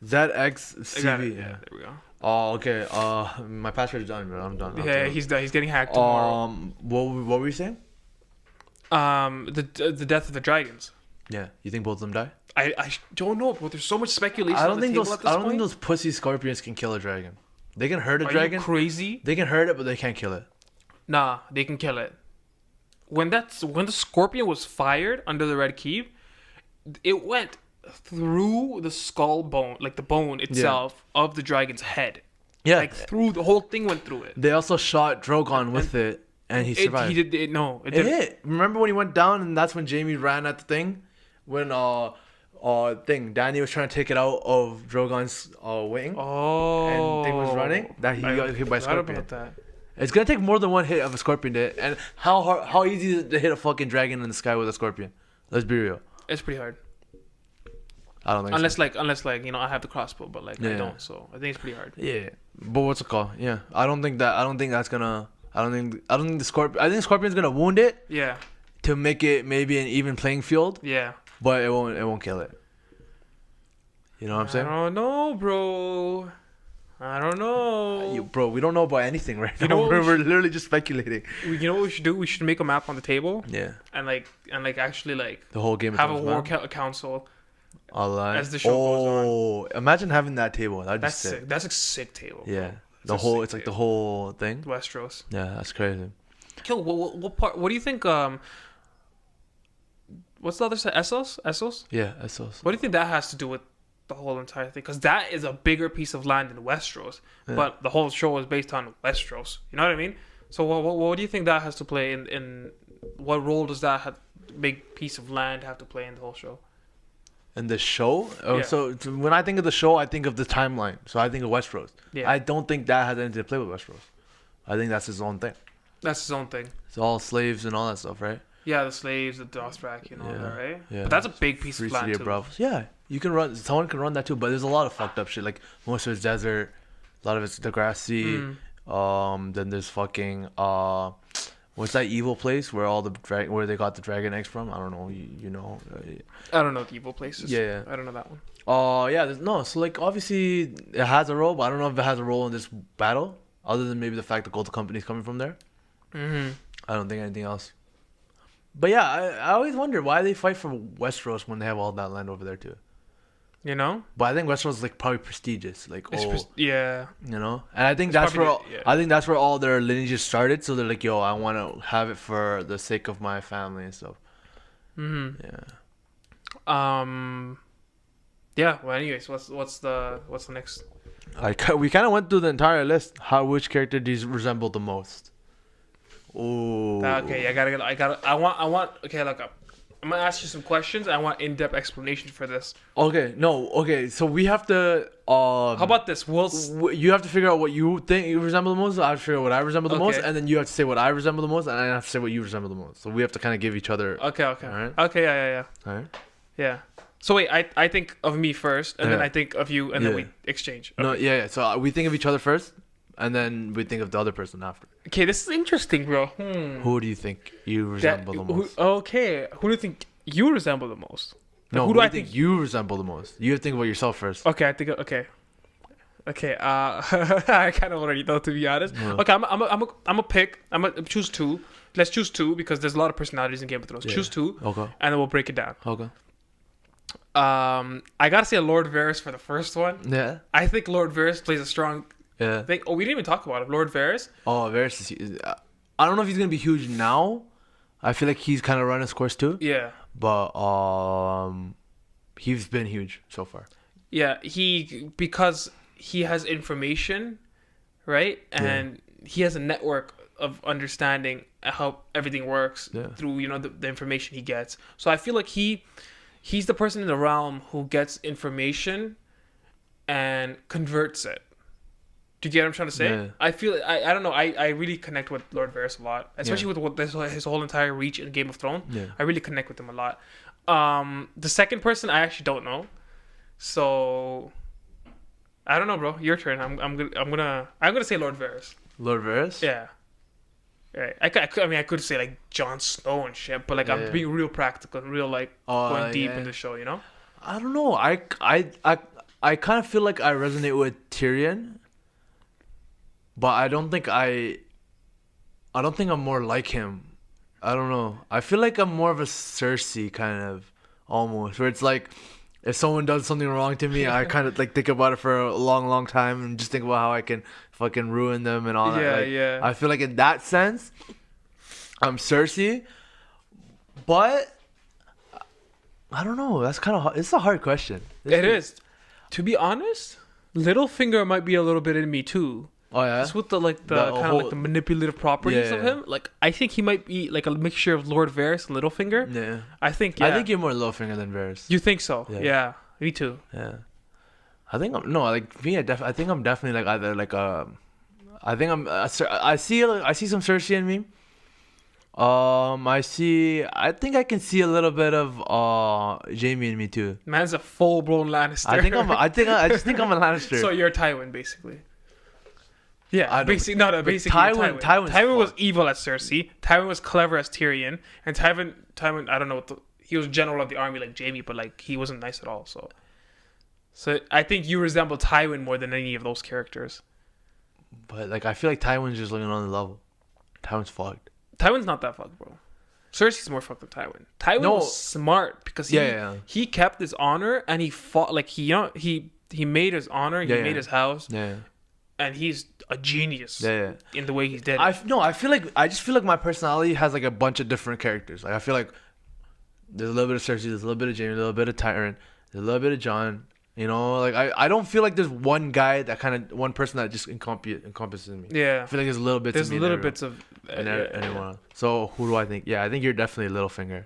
ZXCV. I got it. Yeah. There we go. Oh, okay. My password's done, but I'm done. Yeah, he's done. He's getting hacked tomorrow. What were you saying? The death of the dragons. Yeah, you think both of them die? I don't know, bro. There's so much speculation. I don't on the think table those. at this I don't think point. those pussy scorpions can kill a dragon. They can hurt a Are dragon. you crazy? They can hurt it, but they can't kill it. Nah, they can kill it. When the scorpion was fired under the red keep, it went through the skull bone, like the bone itself of the dragon's head. Yeah, Like through the whole thing went through it. they also shot Drogon with it, and he survived. He did. No, it It didn't. hit. Remember when he went down, and that's when Jamie ran at the thing, when Danny was trying to take it out of Drogon's wing, Oh. and thing was running. That he got hit by a forgot scorpion. about that. It's gonna take more than one hit of a scorpion to hit. And how easy is it to hit a fucking dragon in the sky with a scorpion? Let's be real. It's pretty hard. I don't think Unless I have the crossbow, but I Yeah. don't. So I think it's pretty hard. so. Yeah, but what's it called? Yeah, I don't think that's gonna. I don't think the scorpion. I think scorpion's gonna wound it Yeah. to make it maybe an even playing field, Yeah. but it won't kill it. You know what I'm saying? I don't know, bro. I don't know. Bro, we don't know about anything right now. know what we We're literally just speculating. You know what we should do? We should make a map on the table Yeah, and actually the whole game. have a war council. Online. as the show goes on. Imagine having that table. That'd be That's sick. sick. That's a sick table. bro. Yeah, It's a sick it's like the table. whole thing. Westeros. Yeah, that's crazy. Kill. What part? What do you think? What's the other side? Essos. Yeah, Essos. What do you think that has to do with the whole entire thing? Because that is a bigger piece of land in Westeros, Yeah. but the whole show is based on Westeros. You know what I mean? So what do you think that has to play in what role does that big piece of land have to play in the whole show? And the show. Oh, Yeah. so when I think of the show, I think of the timeline. So I think of Westeros. Yeah. I don't think that has anything to play with Westeros. I think that's his own thing. That's his own thing. It's all slaves and all that stuff, right? Yeah, the slaves, the Dothraki, and all Yeah. that, right? Yeah. But that's a big piece Free of land City too. of Bravos. Yeah, you can run. Someone can run that too. But there's a lot of fucked up shit. Like most of it's desert. A lot of it's Degrassi. Then there's fucking what's that evil place where all the where they got the dragon eggs from? I don't know. You know. I don't know the evil places. Yeah. I don't know that one. Yeah. So like obviously it has a role, but I don't know if it has a role in this battle, other than maybe the fact the gold company's coming from there. Mm-hmm. I don't think anything else. But yeah, I always wonder why they fight for Westeros when they have all that land over there too. You know? But I think Westeros is like probably prestigious, like yeah. you know. And I think that's probably where yeah. I think that's where all their lineages started. So they're like, yo, I want to have it for the sake of my family and stuff. Mm-hmm. Yeah. Yeah. Well, anyways, what's the next? We kind of went through the entire list. Which character do you resemble the most? Oh. Okay, I want. Okay, look, I'm gonna ask you some questions. I want in-depth explanation for this. Okay, no, okay. So we have to. How about this? You have to figure out what you think you resemble the most. I have to figure out what I resemble the most, Okay. and then you have to say what I resemble the most, and I have to say what you resemble the most. So we have to kind of give each other. Okay. All right. Okay. Yeah. All right. Yeah. So wait, I think of me first, and then Yeah. I think of you, and then Yeah. we exchange. No, Okay. yeah. So we think of each other first, and then we think of the other person after. Okay, this is interesting, bro. Who do you think you resemble the most? Okay, who do you think you resemble the most? Like, No, who do I think? you resemble the most? You have to think about yourself first. Okay, I think. Okay. I kind of already know, to be honest. Yeah. Okay, I'm a pick. I'm gonna choose two. Let's choose two because there's a lot of personalities in Game of Thrones. Yeah. Choose two, Okay. and then we'll break it down. Okay. I gotta say Lord Varys for the first one. Yeah. I think Lord Varys plays a strong Yeah. thing. Oh, we didn't even talk about it. Lord Varys. Oh, Varys is. I don't know if he's gonna be huge now. I feel like he's kind of run his course too. Yeah. But he's been huge so far. Yeah, because he has information, right? And he has a network of understanding how everything works through, the information he gets. So I feel like he's the person in the realm who gets information and converts it. Do you get what I'm trying to say? Yeah. I feel I don't know. I really connect with Lord Varys a lot, especially with his whole entire reach in Game of Thrones. Yeah. I really connect with him a lot. The second person I actually don't know, so I don't know, bro. Your turn. I'm gonna say Lord Varys. Lord Varys. Yeah. Right. I could say like Jon Snow and shit, but like I'm being real practical and real going deep in the show. I don't know. I kind of feel like I resonate with Tyrion, but I don't think I'm more like him. I don't know. I feel like I'm more of a Cersei kind of almost, where it's like if someone does something wrong to me, I kind of like think about it for a long, long time and just think about how I can fucking ruin them and all that. Yeah, Like, yeah. I feel like in that sense, I'm Cersei, but I don't know. That's kind of hard. It's a hard question. It is. To be honest, Littlefinger might be a little bit in me too. Oh yeah. Just with the kind of like the manipulative properties of him. Like I think he might be like a mixture of Lord Varys and Littlefinger. Yeah. I think you're more Littlefinger than Varys. You think so? Yeah. Yeah. Me too. Yeah. I think I'm I think I'm definitely like either like I think I see some Cersei in me. I think I can see a little bit of Jaime in me too. Man's a full blown Lannister. I just think I'm a Lannister. So you're Tywin basically. Yeah, basically Tywin Tywin was evil as Cersei. Tywin was clever as Tyrion, and Tywin I don't know he was general of the army like Jaime, but like he wasn't nice at all. So I think you resemble Tywin more than any of those characters. But like I feel like Tywin's just looking on the level. Tywin's fucked. Tywin's not that fucked, bro. Cersei's more fucked than Tywin. Tywin was smart because he kept his honor and he fought like he made his honor. He made his house. Yeah. And he's a genius in the way he did it. I just feel like my personality has like a bunch of different characters. Like I feel like there's a little bit of Cersei, there's a little bit of Jaime, a little bit of Tyrion, there's a little bit of Jon. Like I don't feel like there's one guy one person that just encompasses me. Yeah. I feel like there's a little bit. There's little bits of anyone. So who do I think? Yeah, I think you're definitely Littlefinger.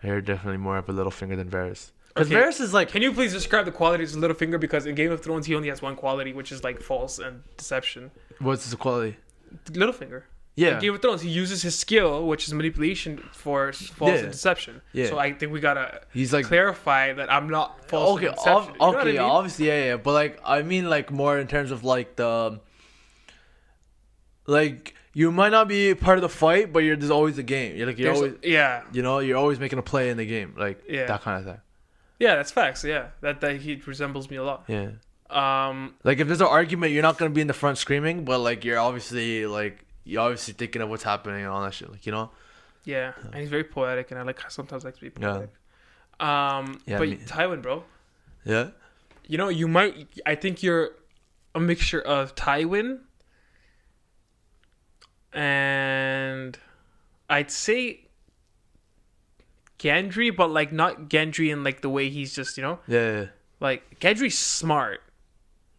You're definitely more of a Littlefinger than Varys. Because Varys is like. Can you please describe the qualities of Littlefinger? Because in Game of Thrones, he only has one quality, which is like false and deception. What's his quality? Littlefinger. Yeah. In Game of Thrones, he uses his skill, which is manipulation, for false and deception. Yeah. So I think we gotta like clarify that I'm not false and deception. Okay, obviously, yeah. But like, I mean, like more in terms of like the. Like you might not be part of the fight, but there's always a game. You're always you're always making a play in the game, like that kind of thing. Yeah, that's facts. Yeah, that he resembles me a lot. Yeah. Like if there's an argument, you're not gonna be in the front screaming, but like you're obviously thinking of what's happening and all that shit, Yeah, and he's very poetic, and I sometimes like to be poetic. Yeah. But Tywin, bro. Yeah. I think you're a mixture of Tywin and I'd say Gendry, but like not Gendry in like the way he's just, Yeah. Like Gendry's smart.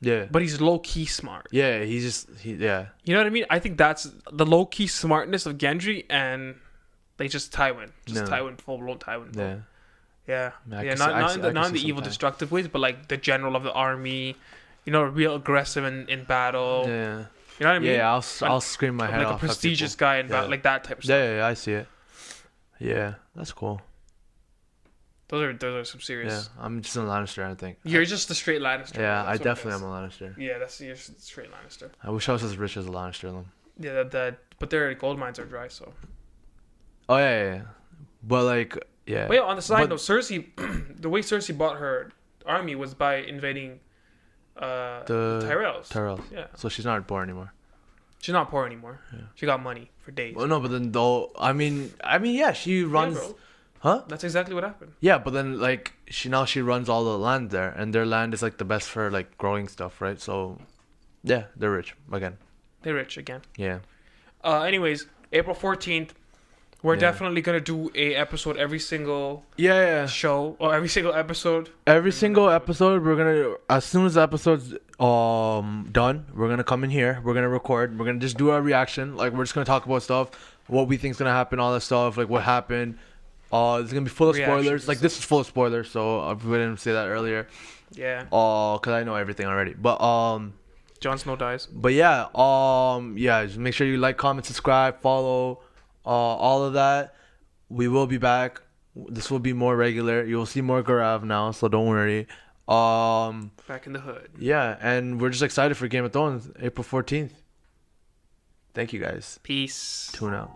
Yeah. But he's low key smart. Yeah, yeah. You know what I mean? I think that's the low key smartness of Gendry and Like just Tywin, No. Tywin, full blown Tywin. Bro. Yeah. Yeah, I yeah. can see- I Not see- in I the can not in see the evil, some Tywin. destructive ways, but like the general of the army. You know, real aggressive in battle. Yeah. You know what I mean? Yeah, I'll scream my head like off. a at prestigious people. guy in Yeah. like that type of Yeah, stuff. yeah, I see it. Yeah, that's cool. Those are some Yeah, serious. I'm just a Lannister, I think. You're just a straight Lannister. Yeah, That's I what it definitely is. am a Lannister. Yeah, that's you're just a straight Lannister. I wish I was as rich as a Lannister, though. Yeah, but their gold mines are dry, so. Oh yeah. But like, yeah. But yeah, on the side But- note, Cersei, the way Cersei bought her army was by invading The Tyrells. Tyrells. Yeah, So she's not poor anymore. she's not poor anymore. She got money for days. Well, no, but then though, I mean, yeah, she Yeah, runs, bro. huh? That's exactly what happened. Yeah, but then like she runs all the land there, and their land is like the best for like growing stuff, right? So, yeah, they're rich again. They're rich again. Yeah. Anyways, April 14th, we're Yeah. definitely gonna do a episode every single Yeah. show or every single episode. Every single episode, we're gonna, as soon as the episode's done, we're gonna come in here, we're gonna record, we're gonna just do our reaction. Like, we're just gonna talk about stuff, what we think's gonna happen, all that stuff, like what happened. It's gonna be full of Reactions spoilers. and Like, this is full of spoilers, so if we didn't say that earlier. Yeah, Cause I know everything already. But Jon Snow dies. yeah, just make sure you like, comment, subscribe, follow, all of that. We will be back. This will be more regular. You'll see more Gaurav now, so don't worry. Back in the hood. Yeah, and we're just excited for Game of Thrones, April 14th. Thank you guys. Peace. Tune out.